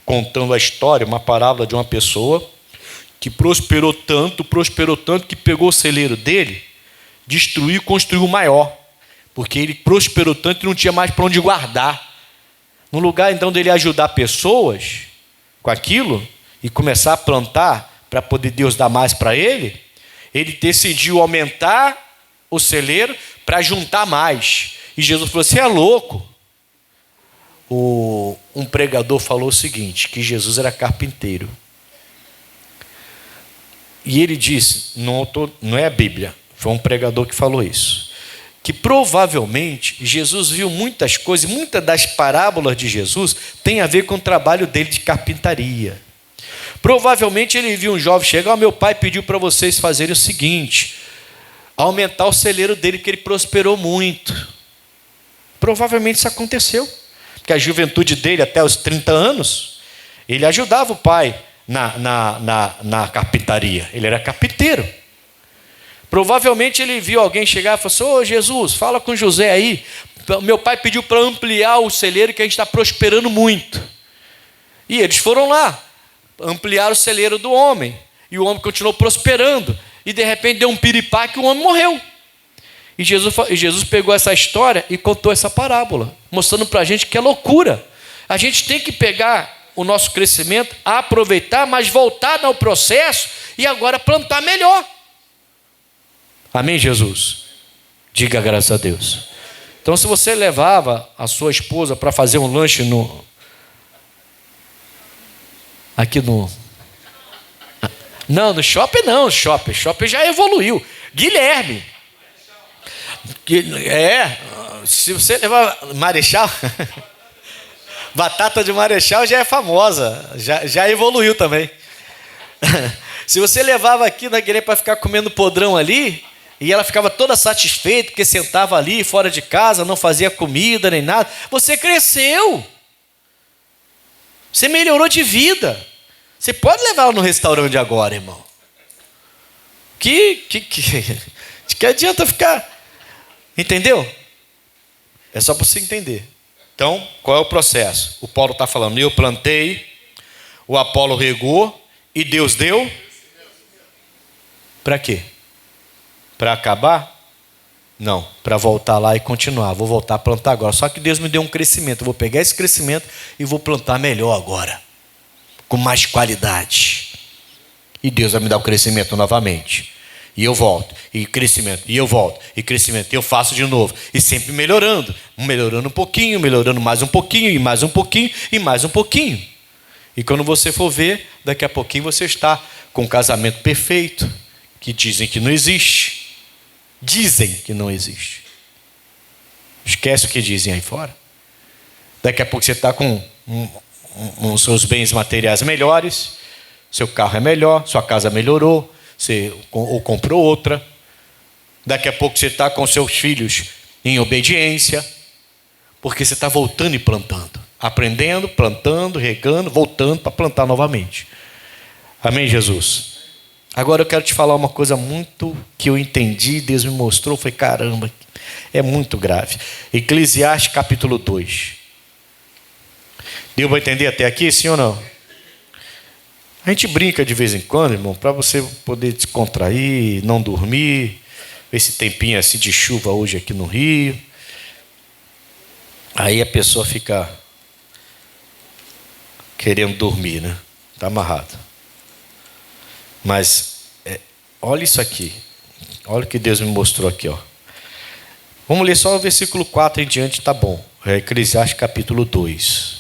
contando a história, uma parábola de uma pessoa que prosperou tanto, que pegou o celeiro dele, destruiu e construiu o maior. Porque ele prosperou tanto que não tinha mais para onde guardar. No lugar então dele ajudar pessoas com aquilo e começar a plantar para poder Deus dar mais para ele, ele decidiu aumentar o celeiro para juntar mais. E Jesus falou, você é louco. Um pregador falou o seguinte, que Jesus era carpinteiro. E ele disse, não é a Bíblia, foi um pregador que falou isso, que provavelmente Jesus viu muitas coisas, muitas das parábolas de Jesus tem a ver com o trabalho dele de carpintaria. Provavelmente ele viu um jovem chegar, meu pai pediu para vocês fazerem o seguinte, aumentar o celeiro dele, que ele prosperou muito. Provavelmente isso aconteceu, porque a juventude dele, até os 30 anos, ele ajudava o pai na carpintaria, ele era carpinteiro. Provavelmente ele viu alguém chegar e falou assim, ô Jesus, fala com José aí, meu pai pediu para ampliar o celeiro que a gente está prosperando muito. E eles foram lá, ampliaram o celeiro do homem, e o homem continuou prosperando, e de repente deu um piripá que o homem morreu. E Jesus pegou essa história e contou essa parábola, mostrando para a gente que é loucura. A gente tem que pegar o nosso crescimento, aproveitar, mas voltar ao processo e agora plantar melhor. Amém, Jesus? Diga graças a Deus. Então, se você levava a sua esposa para fazer um lanche Não, no shopping não, shopping já evoluiu. Guilherme. Se você levar Marechal, batata de Marechal já é famosa, já evoluiu também. Se você levava aqui na Guilherme para ficar comendo podrão ali, e ela ficava toda satisfeita, porque sentava ali fora de casa, não fazia comida nem nada, você cresceu, você melhorou de vida. Você pode levar ela no restaurante agora, irmão. Que adianta ficar... Entendeu? É só para você entender. Então, qual é o processo? O Paulo está falando, eu plantei, o Apolo regou e Deus deu. Para quê? Para acabar? Não, para voltar lá e continuar. Vou voltar a plantar agora. Só que Deus me deu um crescimento. Eu vou pegar esse crescimento e vou plantar melhor agora, com mais qualidade. E Deus vai me dar o crescimento novamente. E eu volto, e crescimento, e eu volto, e crescimento, e eu faço de novo. E sempre melhorando um pouquinho, melhorando mais um pouquinho, e mais um pouquinho, e mais um pouquinho. E quando você for ver, daqui a pouquinho você está com um casamento perfeito, que dizem que não existe. Dizem que não existe. Esquece o que dizem aí fora. Daqui a pouco você está com os seus bens materiais melhores, seu carro é melhor, sua casa melhorou, você ou comprou outra. Daqui a pouco você está com seus filhos em obediência, porque você está voltando e plantando, aprendendo, plantando, regando, voltando para plantar novamente. Amém, Jesus? Agora eu quero te falar uma coisa muito que eu entendi, Deus me mostrou, foi caramba, é muito grave. Eclesiastes capítulo 2. Deu para entender até aqui, sim ou não? A gente brinca de vez em quando, irmão, para você poder descontrair, não dormir, ver esse tempinho assim de chuva hoje aqui no Rio. Aí a pessoa fica querendo dormir, né? Está amarrado. Mas olha isso aqui. Olha o que Deus me mostrou aqui, ó. Vamos ler só o versículo 4 em diante, tá bom. É Eclesiastes capítulo 2.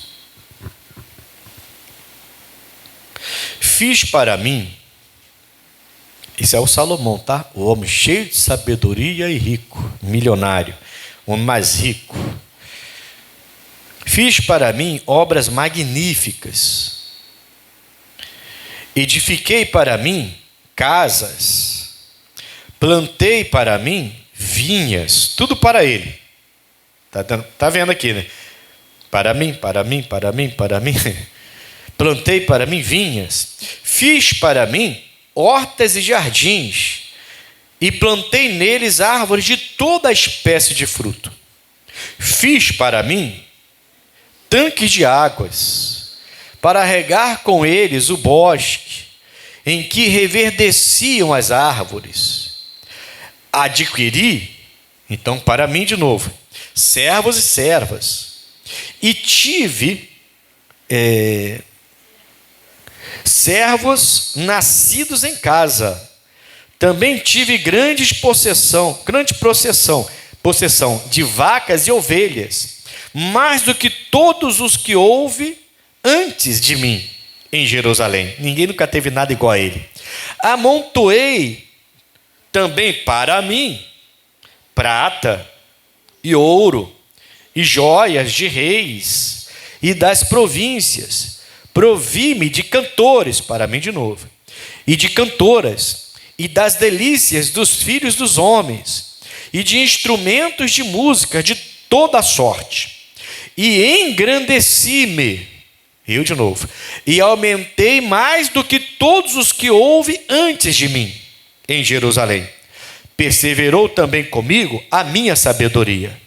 Fiz para mim, esse é o Salomão, tá? O homem cheio de sabedoria e rico, milionário, o homem mais rico. Fiz para mim obras magníficas, edifiquei para mim casas, plantei para mim vinhas, tudo para ele. Tá vendo aqui, né? Para mim, para mim, para mim, para mim. Plantei para mim vinhas, fiz para mim hortas e jardins, e plantei neles árvores de toda espécie de fruto. Fiz para mim tanques de águas, para regar com eles o bosque, em que reverdeciam as árvores. Adquiri, então para mim de novo, servos e servas, e tive servos nascidos em casa. Também tive grande possessão de vacas e ovelhas, mais do que todos os que houve antes de mim em Jerusalém. Ninguém nunca teve nada igual a ele. Amontoei também para mim prata e ouro e joias de reis e das províncias. Provi-me de cantores, para mim de novo, e de cantoras, e das delícias dos filhos dos homens, e de instrumentos de música de toda sorte. E engrandeci-me, eu de novo, e aumentei mais do que todos os que houve antes de mim em Jerusalém. Perseverou também comigo a minha sabedoria.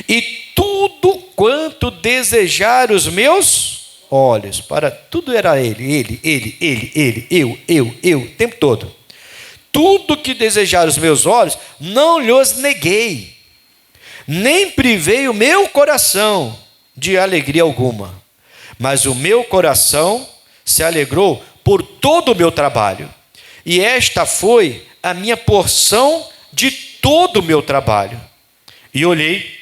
E tudo quanto desejar os meus olhos, para tudo era ele, eu, o tempo todo. Tudo que desejar os meus olhos, não lhes neguei, nem privei o meu coração de alegria alguma. Mas o meu coração se alegrou por todo o meu trabalho, e esta foi a minha porção de todo o meu trabalho. E olhei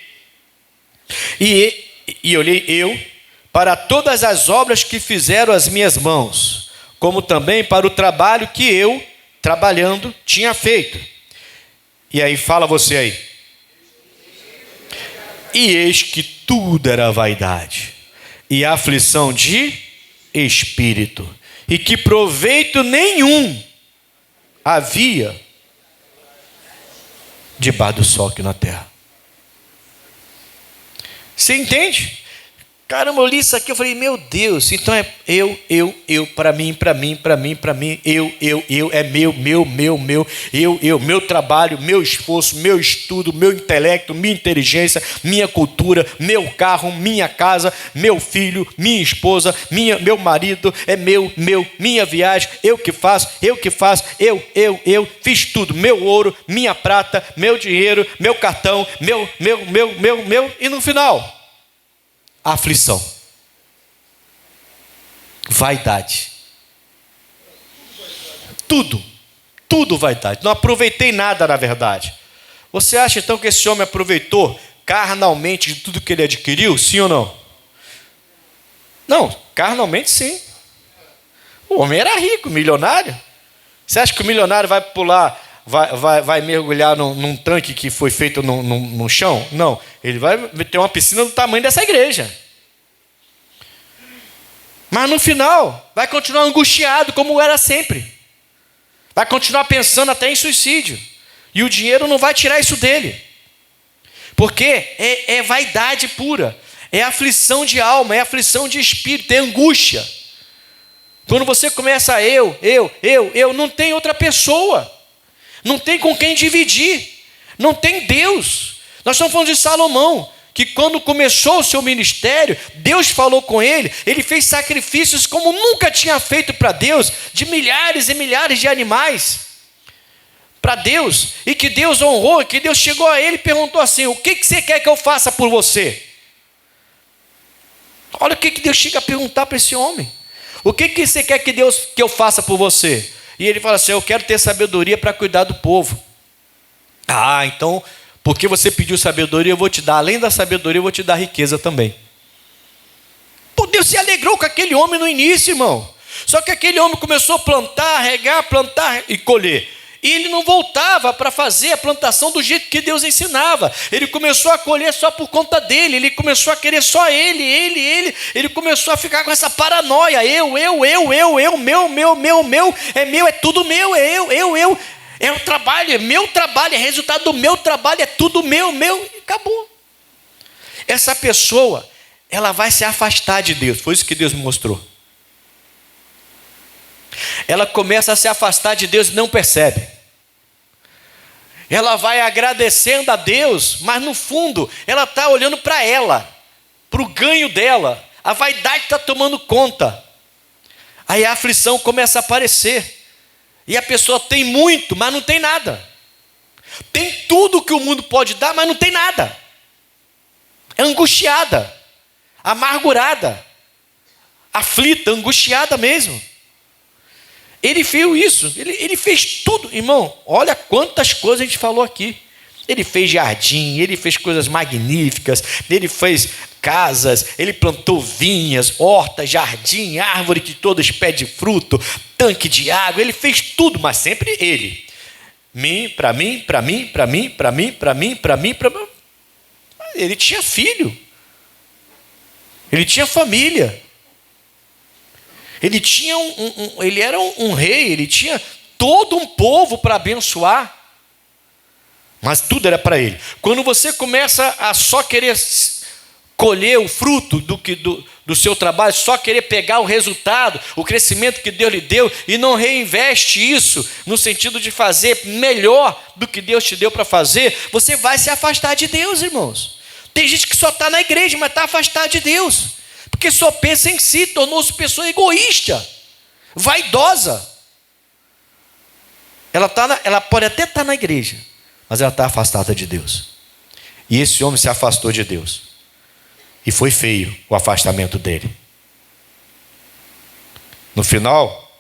eu para todas as obras que fizeram as minhas mãos, como também para o trabalho que eu, trabalhando, tinha feito. E aí fala você aí. E eis que tudo era vaidade e aflição de espírito, e que proveito nenhum havia debaixo do sol aqui na terra. Você entende? Caramba, eu li isso aqui, eu falei, meu Deus, então é eu, para mim, é meu trabalho, meu esforço, meu estudo, meu intelecto, minha inteligência, minha cultura, meu carro, minha casa, meu filho, minha esposa, meu marido, é minha viagem, eu que faço, eu, fiz tudo, meu ouro, minha prata, meu dinheiro, meu cartão, meu, e no final... aflição, vaidade, tudo vaidade. Não aproveitei nada, na verdade. Você acha então que esse homem aproveitou carnalmente de tudo que ele adquiriu? Sim ou não? Não, carnalmente sim. O homem era rico, milionário. Você acha que o milionário vai pular, vai mergulhar num tanque que foi feito no chão? Não, ele vai ter uma piscina do tamanho dessa igreja. Mas no final, vai continuar angustiado como era sempre. Vai continuar pensando até em suicídio. E o dinheiro não vai tirar isso dele. Porque é vaidade pura. É aflição de alma, é aflição de espírito, é angústia. Quando você começa eu, não tem outra pessoa. Não tem com quem dividir. Não tem Deus. Nós estamos falando de Salomão, que quando começou o seu ministério, Deus falou com ele, ele fez sacrifícios como nunca tinha feito para Deus, de milhares e milhares de animais para Deus, e que Deus honrou, que Deus chegou a ele e perguntou assim: o que você quer que eu faça por você? Olha o que Deus chega a perguntar para esse homem: o que você quer que eu faça por você? E ele fala assim: eu quero ter sabedoria para cuidar do povo. Ah, então, porque você pediu sabedoria, eu vou te dar, além da sabedoria, eu vou te dar riqueza também. Pô, Deus se alegrou com aquele homem no início, irmão. Só que aquele homem começou a plantar, regar, plantar e colher. E ele não voltava para fazer a plantação do jeito que Deus ensinava. Ele começou a colher só por conta dele. Ele começou a querer só ele. Ele começou a ficar com essa paranoia. Eu, meu, é meu, é tudo meu, é eu. É o trabalho, é meu trabalho, é resultado do meu trabalho, é tudo meu, e acabou. Essa pessoa, ela vai se afastar de Deus. Foi isso que Deus me mostrou. Ela começa a se afastar de Deus e não percebe. Ela vai agradecendo a Deus, mas no fundo ela está olhando para ela, para o ganho dela. A vaidade está tomando conta. Aí a aflição começa a aparecer. E a pessoa tem muito, mas não tem nada. Tem tudo que o mundo pode dar, mas não tem nada. É angustiada, amargurada, aflita, angustiada mesmo. Ele viu isso, ele fez tudo. Irmão, olha quantas coisas a gente falou aqui. Ele fez jardim, ele fez coisas magníficas, ele fez casas, ele plantou vinhas, hortas, jardim, árvore de toda espécie de fruto, tanque de água, ele fez tudo, mas sempre ele. Para mim. Ele tinha filho, ele tinha família. Ele tinha ele era um rei, ele tinha todo um povo para abençoar, mas tudo era para ele. Quando você começa a só querer colher o fruto do seu trabalho, só querer pegar o resultado, o crescimento que Deus lhe deu, e não reinveste isso no sentido de fazer melhor do que Deus te deu para fazer, você vai se afastar de Deus, irmãos. Tem gente que só está na igreja, mas está afastado de Deus, porque só pensa em si, tornou-se pessoa egoísta, vaidosa. Ela pode até estar na igreja, mas ela está afastada de Deus. E esse homem se afastou de Deus. E foi feio o afastamento dele. No final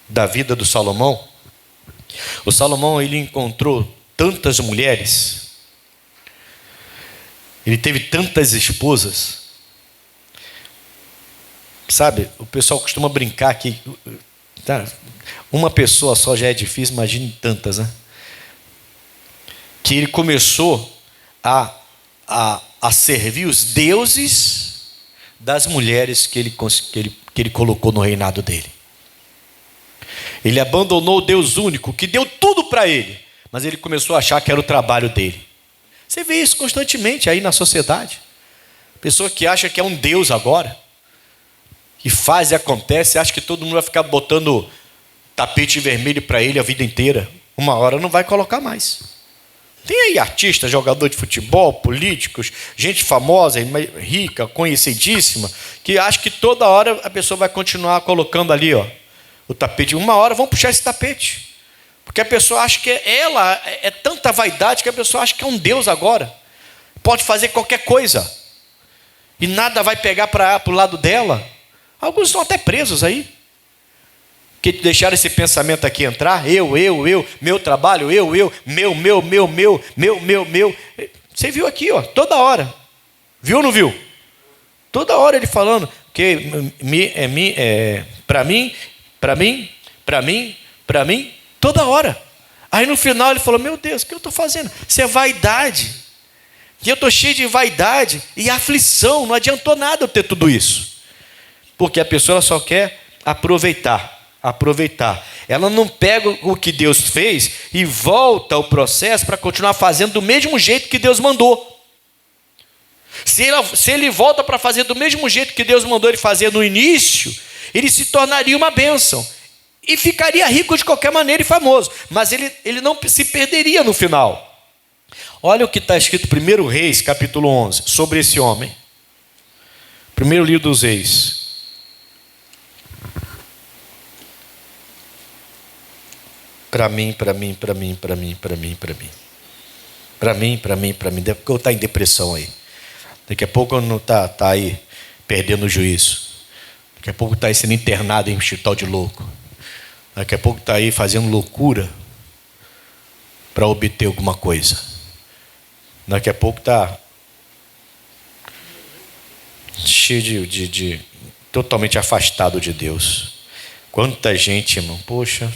da vida do Salomão, o Salomão ele encontrou tantas mulheres, ele teve tantas esposas. Sabe, o pessoal costuma brincar que uma pessoa só já é difícil, imagine tantas, né? Que ele começou a servir os deuses das mulheres que ele colocou no reinado dele. Ele abandonou o Deus único, que deu tudo para ele, mas ele começou a achar que era o trabalho dele. Você vê isso constantemente aí na sociedade. Pessoa que acha que é um Deus agora, que faz e acontece, acha que todo mundo vai ficar botando tapete vermelho para ele a vida inteira. Uma hora não vai colocar mais. Tem aí artistas, jogador de futebol, políticos, gente famosa, rica, conhecidíssima, que acha que toda hora a pessoa vai continuar colocando ali, ó, o tapete. Uma hora vão puxar esse tapete. Porque a pessoa acha que ela é tanta vaidade que a pessoa acha que é um Deus agora. Pode fazer qualquer coisa. E nada vai pegar para o lado dela. Alguns estão até presos aí. Que deixaram esse pensamento aqui entrar. Eu, meu trabalho, meu. Você viu aqui, ó, toda hora. Viu ou não viu? Toda hora ele falando que para mim, toda hora. Aí no final ele falou: meu Deus, o que eu estou fazendo? Isso é vaidade. E eu estou cheio de vaidade e aflição. Não adiantou nada eu ter tudo isso. Porque a pessoa só quer aproveitar. Ela não pega o que Deus fez e volta ao processo para continuar fazendo do mesmo jeito que Deus mandou. Se ele volta para fazer do mesmo jeito que Deus mandou ele fazer no início, ele se tornaria uma bênção. E ficaria rico de qualquer maneira e famoso. Mas ele não se perderia no final. Olha o que está escrito em 1 Reis, capítulo 11, sobre esse homem. Primeiro livro dos Reis. Para mim. Deve estar em depressão aí. Daqui a pouco não está aí perdendo o juízo. Daqui a pouco está aí sendo internado em um hospital de louco. Daqui a pouco está aí fazendo loucura para obter alguma coisa. Daqui a pouco está cheio de totalmente afastado de Deus. Quanta gente, irmão, poxa.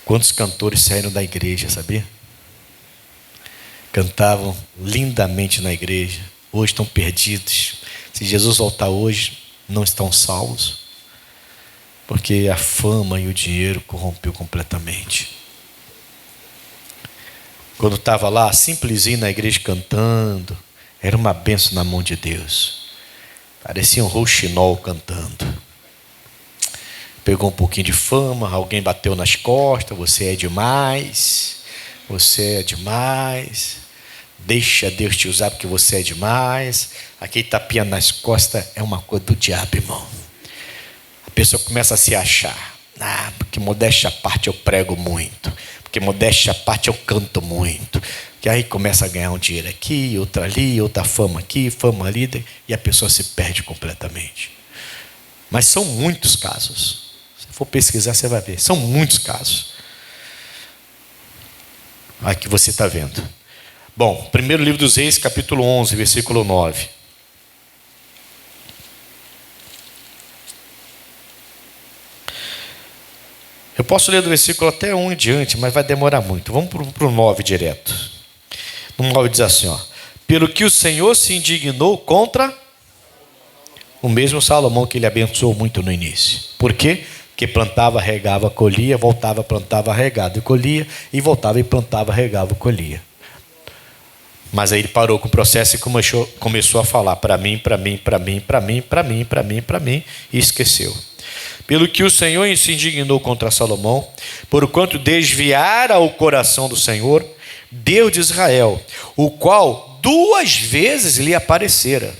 Quantos cantores saíram da igreja, sabia? Cantavam lindamente na igreja, hoje estão perdidos. Se Jesus voltar hoje, não estão salvos, porque a fama e o dinheiro corrompeu completamente. Quando estava lá, simplesinho na igreja cantando, era uma bênção na mão de Deus. Parecia um rouxinol cantando. Pegou um pouquinho de fama, alguém bateu nas costas, você é demais, deixa Deus te usar porque você é demais. Aquele tapinha nas costas é uma coisa do diabo, irmão. A pessoa começa a se achar, porque modéstia à parte eu prego muito, porque modéstia à parte eu canto muito, que aí começa a ganhar um dinheiro aqui, outra ali, outra fama aqui, fama ali, e a pessoa se perde completamente. Mas são muitos casos. For pesquisar, você vai ver. São muitos casos. Aqui você está vendo. Bom, primeiro livro dos Reis, capítulo 11, versículo 9. Eu posso ler do versículo até 1 em diante, mas vai demorar muito. Vamos para o 9 direto. No 9 diz assim, ó. Pelo que o Senhor se indignou contra o mesmo Salomão que ele abençoou muito no início. Por quê? Que plantava, regava, colhia, voltava, plantava, regava e colhia, e voltava e plantava, regava e colhia. Mas aí ele parou com o processo e começou a falar para mim, e esqueceu. Pelo que o Senhor se indignou contra Salomão, porquanto desviara o coração do Senhor, Deus de Israel, o qual 2 vezes lhe aparecera,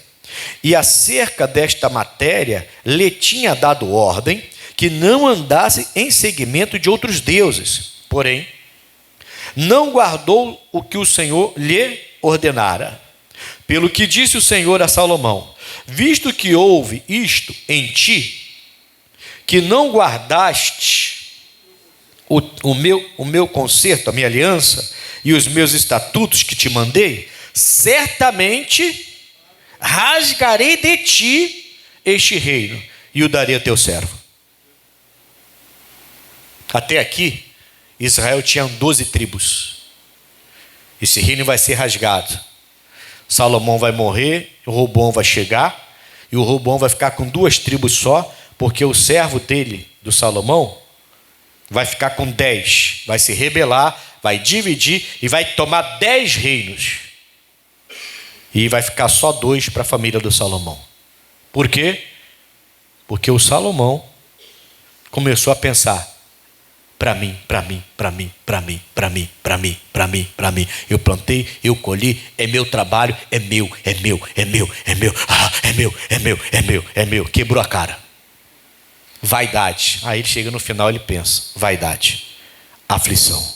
e acerca desta matéria lhe tinha dado ordem, que não andasse em seguimento de outros deuses. Porém, não guardou o que o Senhor lhe ordenara. Pelo que disse o Senhor a Salomão: visto que houve isto em ti, que não guardaste o meu concerto, a minha aliança, e os meus estatutos que te mandei, certamente rasgarei de ti este reino, e o darei a teu servo. Até aqui, Israel tinha 12 tribos. Esse reino vai ser rasgado. Salomão vai morrer, o Roboão vai chegar, e o Roboão vai ficar com 2 tribos só, porque o servo dele, do Salomão, vai ficar com 10. Vai se rebelar, vai dividir e vai tomar 10 reinos. E vai ficar só 2 para a família do Salomão. Por quê? Porque o Salomão começou a pensar: para mim. Eu plantei, eu colhi, é meu trabalho, é meu. Quebrou a cara. Vaidade. Aí ele chega no final, ele pensa: vaidade, aflição.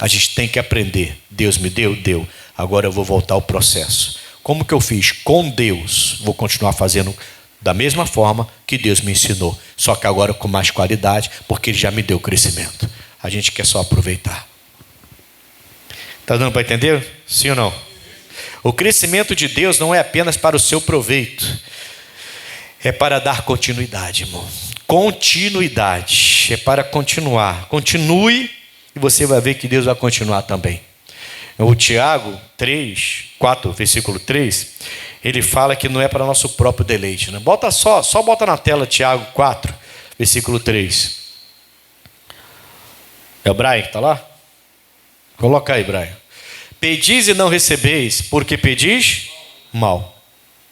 A gente tem que aprender. Deus me deu, deu. Agora eu vou voltar ao processo. Como que eu fiz com Deus? Vou continuar fazendo da mesma forma que Deus me ensinou, só que agora com mais qualidade, porque Ele já me deu crescimento. A gente quer só aproveitar. Está dando para entender? Sim ou não? O crescimento de Deus não é apenas para o seu proveito, é para dar continuidade, irmão. Continuidade, é para continuar. Continue e você vai ver que Deus vai continuar também. O Tiago 4, versículo 3, ele fala que não é para nosso próprio deleite, né? Bota só bota na tela Tiago 4, versículo 3. É o Brian que está lá? Coloca aí, Brian. Pedis e não recebeis, porque pedis mal.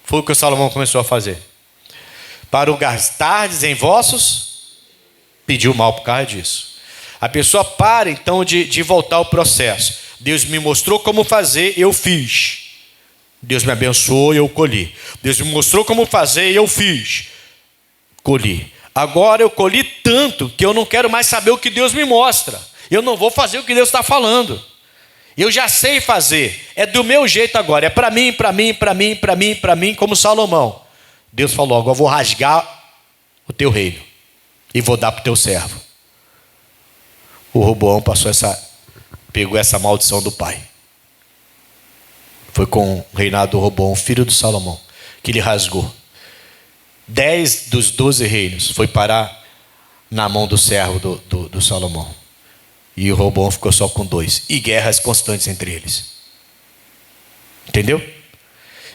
Foi o que o Salomão começou a fazer. Para o gastardes em vossos, pediu mal por causa disso. A pessoa para então de voltar ao processo. Deus me mostrou como fazer, eu fiz. Deus me abençoou, eu colhi. Deus me mostrou como fazer, eu fiz. Colhi. Agora eu colhi tanto que eu não quero mais saber o que Deus me mostra. Eu não vou fazer o que Deus está falando. Eu já sei fazer. É do meu jeito agora. É para mim, para mim, para mim, para mim, para mim, como Salomão. Deus falou, agora eu vou rasgar o teu reino e vou dar para o teu servo. O Roboão pegou essa maldição do pai. Foi com o reinado do Roboão, filho de Salomão, que ele rasgou. 10 dos 12 reinos foi parar na mão do servo do Salomão. E o Roboão ficou só com 2. E guerras constantes entre eles. Entendeu?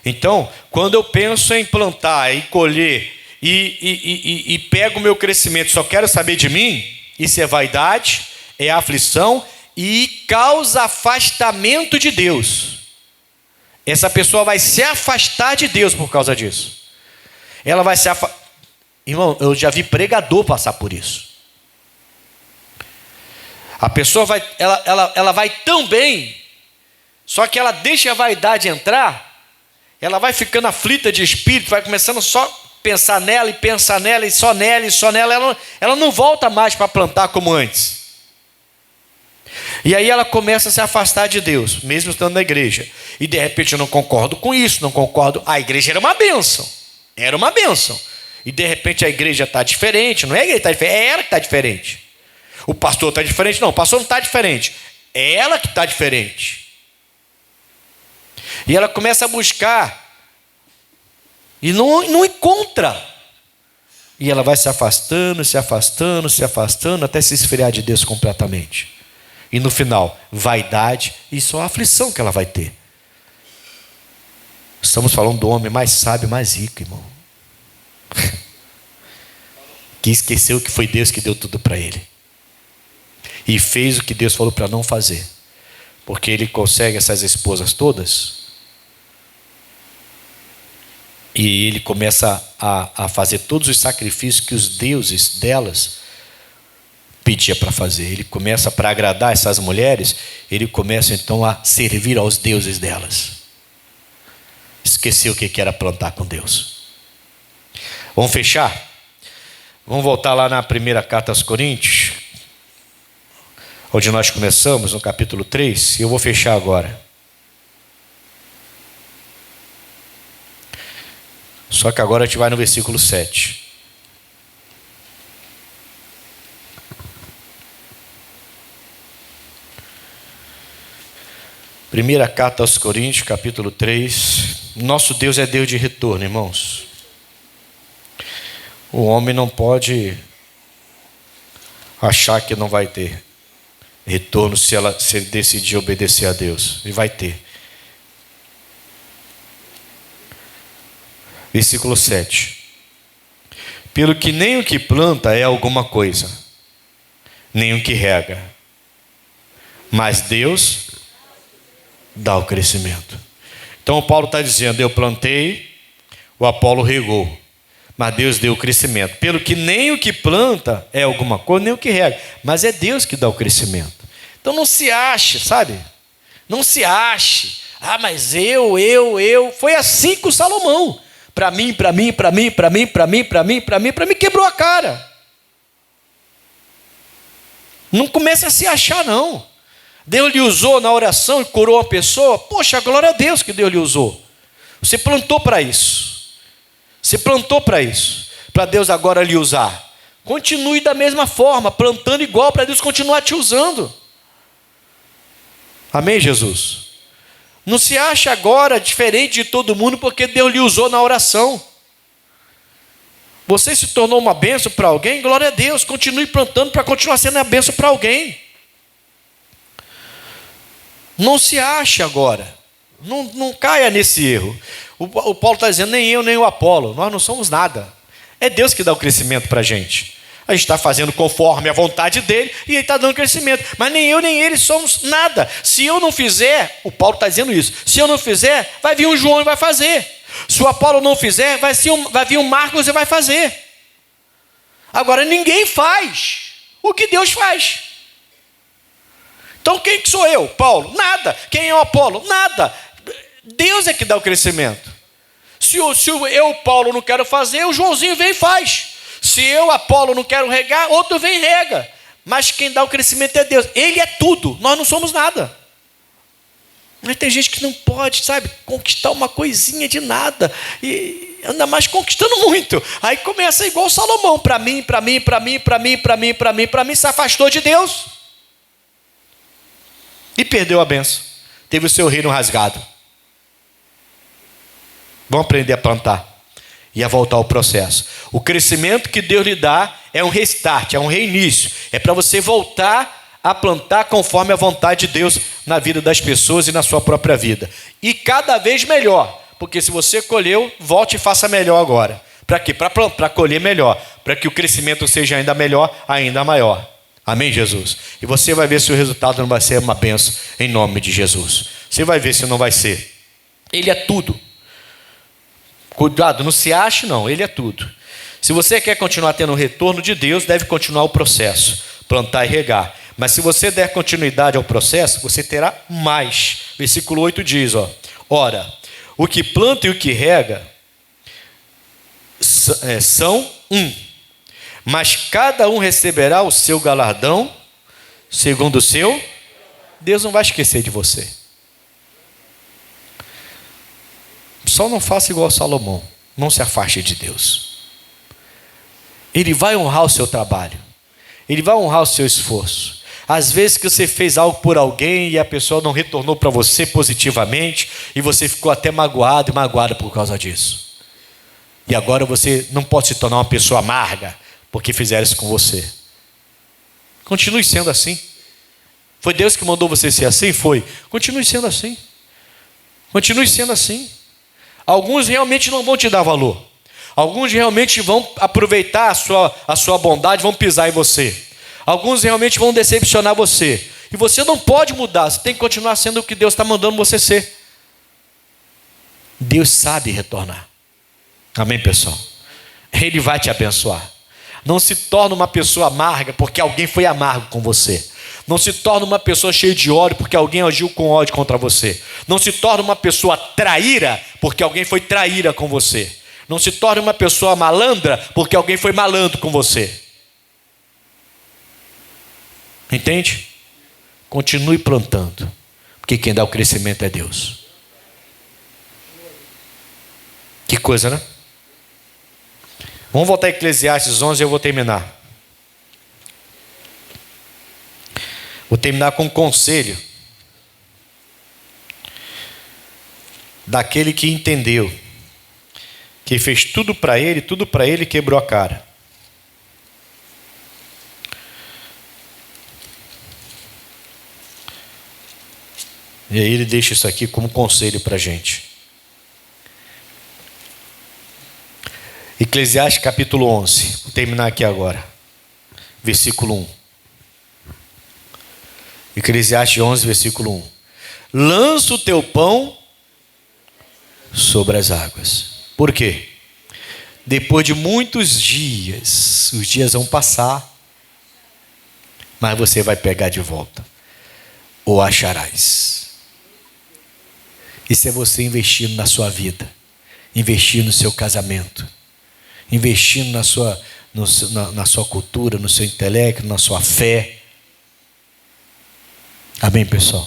Então, quando eu penso em plantar e colher e pego o meu crescimento, só quero saber de mim, isso é vaidade, é aflição e causa afastamento de Deus. Essa pessoa vai se afastar de Deus por causa disso. Ela vai se afastar. Irmão, eu já vi pregador passar por isso. A pessoa ela vai tão bem, só que ela deixa a vaidade entrar, ela vai ficando aflita de espírito, vai começando só pensar nela e pensar nela e só nela e só nela, ela não volta mais para plantar como antes. E aí ela começa a se afastar de Deus, mesmo estando na igreja. E de repente eu não concordo com isso, não concordo. A igreja era uma bênção. Era uma bênção. E de repente a igreja está diferente. Não é a igreja que está diferente, é ela que está diferente. O pastor está diferente. Não, o pastor não está diferente. É ela que está diferente. E ela começa a buscar. E não encontra. E ela vai se afastando, se afastando, se afastando, até se esfriar de Deus completamente. E no final, vaidade e só a aflição que ela vai ter. Estamos falando do homem mais sábio, mais rico, irmão. Que esqueceu que foi Deus que deu tudo para ele. E fez o que Deus falou para não fazer. Porque ele consegue essas esposas todas. E ele começa a fazer todos os sacrifícios que os deuses delas pedia para fazer. Ele começa, para agradar essas mulheres, ele começa então a servir aos deuses delas. Esqueceu o que era plantar com Deus. Vamos fechar? Vamos voltar lá na primeira carta aos Coríntios, onde nós começamos, no capítulo 3, e eu vou fechar agora. Só que agora a gente vai no versículo 7. Primeira carta aos Coríntios, capítulo 3. Nosso Deus é Deus de retorno, irmãos. O homem não pode achar que não vai ter retorno se ele decidir obedecer a Deus. E vai ter. Versículo 7. Pelo que nem o que planta é alguma coisa, nem o que rega, mas Deus dá o crescimento. Então o Paulo está dizendo, eu plantei, o Apolo regou, mas Deus deu o crescimento. Pelo que nem o que planta é alguma coisa, nem o que rega, mas é Deus que dá o crescimento. Então não se ache, sabe? Não se ache. Ah, mas eu. Foi assim com Salomão. Para mim, quebrou a cara. Não começa a se achar, não. Deus lhe usou na oração e curou a pessoa. Poxa, glória a Deus que Deus lhe usou. Você plantou para isso. Você plantou para isso. Para Deus agora lhe usar. Continue da mesma forma, plantando igual para Deus continuar te usando. Amém, Jesus? Não se acha agora diferente de todo mundo porque Deus lhe usou na oração. Você se tornou uma bênção para alguém? Glória a Deus. Continue plantando para continuar sendo a bênção para alguém. Não se ache agora. Não caia nesse erro. O Paulo está dizendo, nem eu, nem o Apolo. Nós não somos nada. É Deus que dá o crescimento para a gente. A gente está fazendo conforme a vontade dele e ele está dando crescimento. Mas nem eu, nem ele somos nada. Se eu não fizer, o Paulo está dizendo isso. Se eu não fizer, vai vir um João e vai fazer. Se o Apolo não fizer, vai vir um Marcos e vai fazer. Agora, ninguém faz o que Deus faz. Então quem que sou eu? Paulo? Nada. Quem é o Apolo? Nada. Deus é que dá o crescimento. Se eu, Paulo, não quero fazer, o Joãozinho vem e faz. Se eu, Apolo, não quero regar, outro vem e rega. Mas quem dá o crescimento é Deus. Ele é tudo, nós não somos nada. Mas tem gente que não pode, sabe, conquistar uma coisinha de nada. E anda mais conquistando muito. Aí começa igual Salomão. Para mim, se afastou de Deus. E perdeu a bênção. Teve o seu reino rasgado. Vamos aprender a plantar. E a voltar ao processo. O crescimento que Deus lhe dá é um restart, é um reinício. É para você voltar a plantar conforme a vontade de Deus na vida das pessoas e na sua própria vida. E cada vez melhor. Porque se você colheu, volte e faça melhor agora. Para quê? Para colher melhor. Para que o crescimento seja ainda melhor, ainda maior. Amém, Jesus? E você vai ver se o resultado não vai ser uma bênção em nome de Jesus. Você vai ver se não vai ser. Ele é tudo. Cuidado, não se ache não, ele é tudo. Se você quer continuar tendo o retorno de Deus, deve continuar o processo, plantar e regar. Mas se você der continuidade ao processo, você terá mais. Versículo 8 diz, ora, o que planta e o que rega são um, mas cada um receberá o seu galardão segundo o seu. Deus não vai esquecer de você. Só não faça igual a Salomão. Não se afaste de Deus. Ele vai honrar o seu trabalho. Ele vai honrar o seu esforço. Às vezes que você fez algo por alguém e a pessoa não retornou para você positivamente e você ficou até magoado e magoada por causa disso. E agora você não pode se tornar uma pessoa amarga porque fizeram isso com você. Continue sendo assim. Foi Deus que mandou você ser assim? Foi. Continue sendo assim. Continue sendo assim. Alguns realmente não vão te dar valor. Alguns realmente vão aproveitar a sua bondade, vão pisar em você. Alguns realmente vão decepcionar você. E você não pode mudar, você tem que continuar sendo o que Deus está mandando você ser. Deus sabe retornar. Amém, pessoal? Ele vai te abençoar. Não se torne uma pessoa amarga porque alguém foi amargo com você. Não se torne uma pessoa cheia de ódio porque alguém agiu com ódio contra você. Não se torne uma pessoa traíra porque alguém foi traíra com você. Não se torne uma pessoa malandra porque alguém foi malandro com você. Entende? Continue plantando, porque quem dá o crescimento é Deus. Que coisa, né? Vamos voltar a Eclesiastes 11 e eu vou terminar. Vou terminar com um conselho daquele que entendeu, que fez tudo para ele quebrou a cara. E aí ele deixa isso aqui como conselho para a gente. Eclesiastes capítulo 11. Vou terminar aqui agora. Versículo 1. Eclesiastes 11, versículo 1. Lança o teu pão sobre as águas. Por quê? Depois de muitos dias, os dias vão passar, mas você vai pegar de volta. Ou acharás. Isso é você investindo na sua vida, investindo no seu casamento, investindo na sua cultura, no seu intelecto, na sua fé. Amém, pessoal?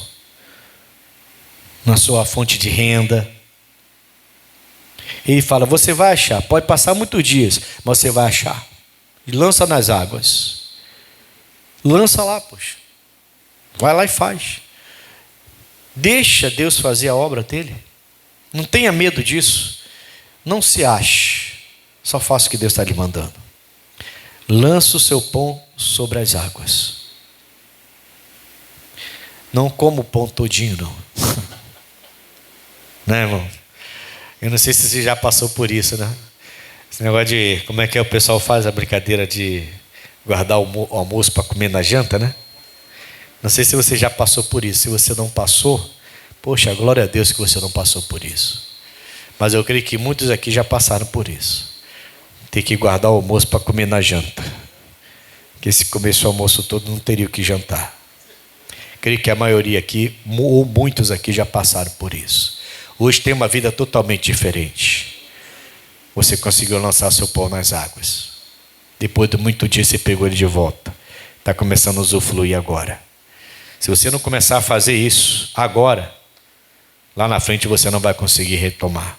Na sua fonte de renda. Ele fala, você vai achar, pode passar muitos dias, mas você vai achar. E lança nas águas. Lança lá, poxa. Vai lá e faz. Deixa Deus fazer a obra dele. Não tenha medo disso. Não se ache. Só faça o que Deus está lhe mandando. Lança o seu pão sobre as águas. Não coma o pão todinho, não. Né, irmão? Eu não sei se você já passou por isso, né? Esse negócio de... Como é que o pessoal faz a brincadeira de guardar o almoço para comer na janta, né? Não sei se você já passou por isso. Se você não passou, poxa, glória a Deus que você não passou por isso. Mas eu creio que muitos aqui já passaram por isso. Ter que guardar o almoço para comer na janta. Porque se comesse o almoço todo, não teria o que jantar. creio que a maioria aqui, ou muitos aqui já passaram por isso. Hoje tem uma vida totalmente diferente. Você conseguiu lançar seu pão nas águas. Depois de muito dia você pegou ele de volta. Está começando a usufruir agora. Se você não começar a fazer isso agora, lá na frente você não vai conseguir retomar.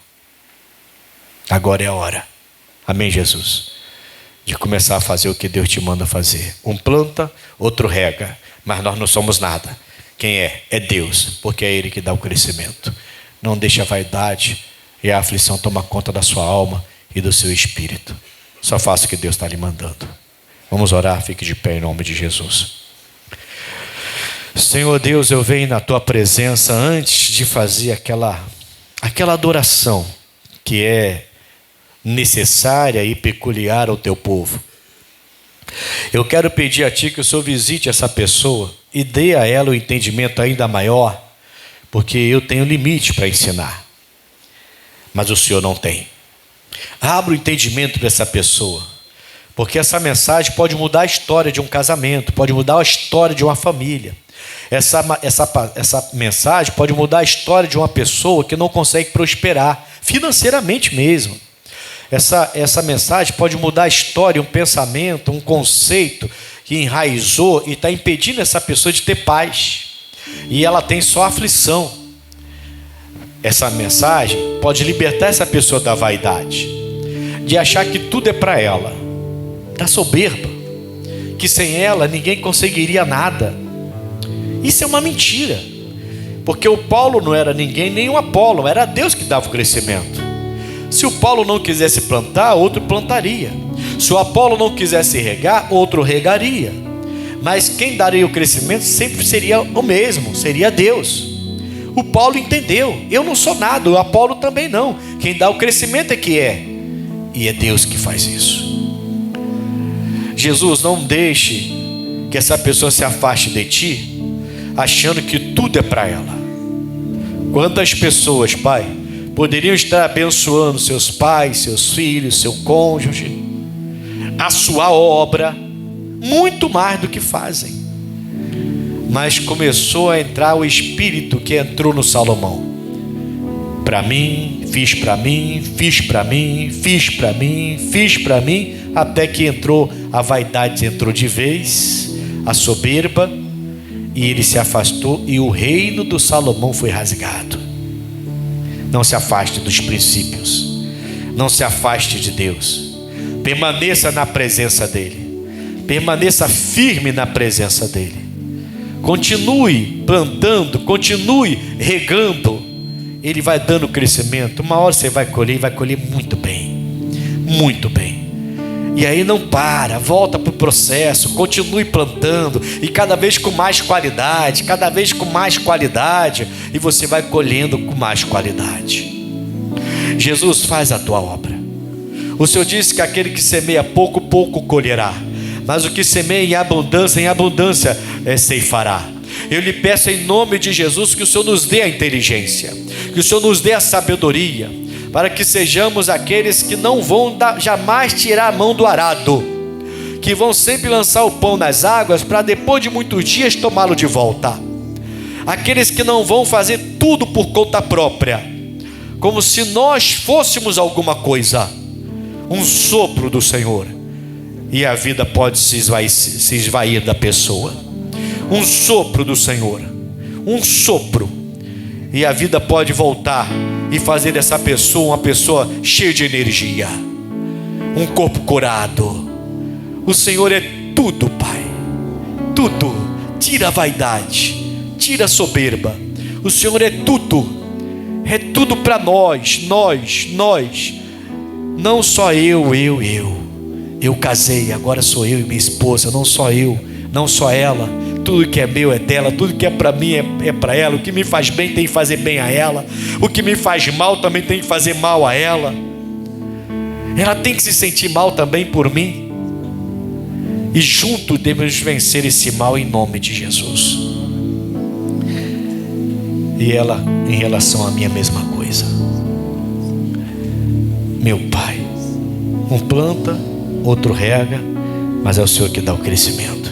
Agora é a hora. Amém, Jesus? De começar a fazer o que Deus te manda fazer. Um planta, outro rega. Mas nós não somos nada. Quem é? É Deus. Porque é Ele que dá o crescimento. Não deixe a vaidade e a aflição tomar conta da sua alma e do seu espírito. Só faça o que Deus está lhe mandando. Vamos orar, fique de pé em nome de Jesus. Senhor Deus, eu venho na Tua presença antes de fazer aquela adoração que é necessária e peculiar ao Teu povo. Eu quero pedir a Ti que o Senhor visite essa pessoa e dê a ela um entendimento ainda maior, porque eu tenho limite para ensinar, mas o Senhor não tem. Abra o entendimento dessa pessoa, porque essa mensagem pode mudar a história de um casamento, pode mudar a história de uma família. Essa mensagem pode mudar a história de uma pessoa que não consegue prosperar, financeiramente mesmo. Essa mensagem pode mudar a história, um pensamento, um conceito que enraizou e está impedindo essa pessoa de ter paz. E ela tem só aflição. Essa mensagem pode libertar essa pessoa da vaidade, de achar que tudo é para ela, da soberba, que sem ela ninguém conseguiria nada. Isso é uma mentira, porque o Paulo não era ninguém, nem o Apolo, era Deus que dava o crescimento. Se o Paulo não quisesse plantar, outro plantaria. Se o Apolo não quisesse regar, outro regaria. Mas quem daria o crescimento sempre seria o mesmo, seria Deus. O Paulo entendeu, eu não sou nada, o Apolo também não. Quem dá o crescimento é que é, e é Deus que faz isso. Jesus, não deixe que essa pessoa se afaste de Ti, achando que tudo é para ela. Quantas pessoas, Pai, poderiam estar abençoando seus pais, seus filhos, seu cônjuge, a sua obra, muito mais do que fazem. Mas começou a entrar o espírito que entrou no Salomão. Para mim, fiz para mim, fiz para mim, fiz para mim, fiz para mim, até que entrou a vaidade, entrou de vez, a soberba, e ele se afastou e o reino do Salomão foi rasgado. Não se afaste dos princípios, não se afaste de Deus, permaneça na presença dEle, permaneça firme na presença dEle, continue plantando, continue regando, Ele vai dando crescimento. Uma hora você vai colher, e vai colher muito bem, muito bem. E aí não para, volta para o processo, continue plantando, e cada vez com mais qualidade, cada vez com mais qualidade, e você vai colhendo com mais qualidade. Jesus, faz a tua obra. O Senhor disse que aquele que semeia pouco, pouco colherá, mas o que semeia em abundância ceifará. Eu lhe peço em nome de Jesus que o Senhor nos dê a inteligência, que o Senhor nos dê a sabedoria, para que sejamos aqueles que não vão jamais tirar a mão do arado, que vão sempre lançar o pão nas águas para depois de muitos dias tomá-lo de volta. Aqueles que não vão fazer tudo por conta própria, como se nós fôssemos alguma coisa. Um sopro do Senhor e a vida pode se esvair da pessoa. Um sopro do Senhor, um sopro, e a vida pode voltar e fazer dessa pessoa uma pessoa cheia de energia, um corpo curado. O Senhor é tudo, Pai, tudo. Tira a vaidade, tira a soberba. O Senhor é tudo para nós. Não só eu casei, agora sou eu e minha esposa. Não só eu, não só ela. Tudo que é meu é dela, tudo que é para mim é para ela. O que me faz bem tem que fazer bem a ela, o que me faz mal também tem que fazer mal a ela. Ela tem que se sentir mal também por mim, e juntos devemos vencer esse mal em nome de Jesus. E ela, em relação a mim, a mesma coisa. Meu Pai, um planta, outro rega, mas é o Senhor que dá o crescimento.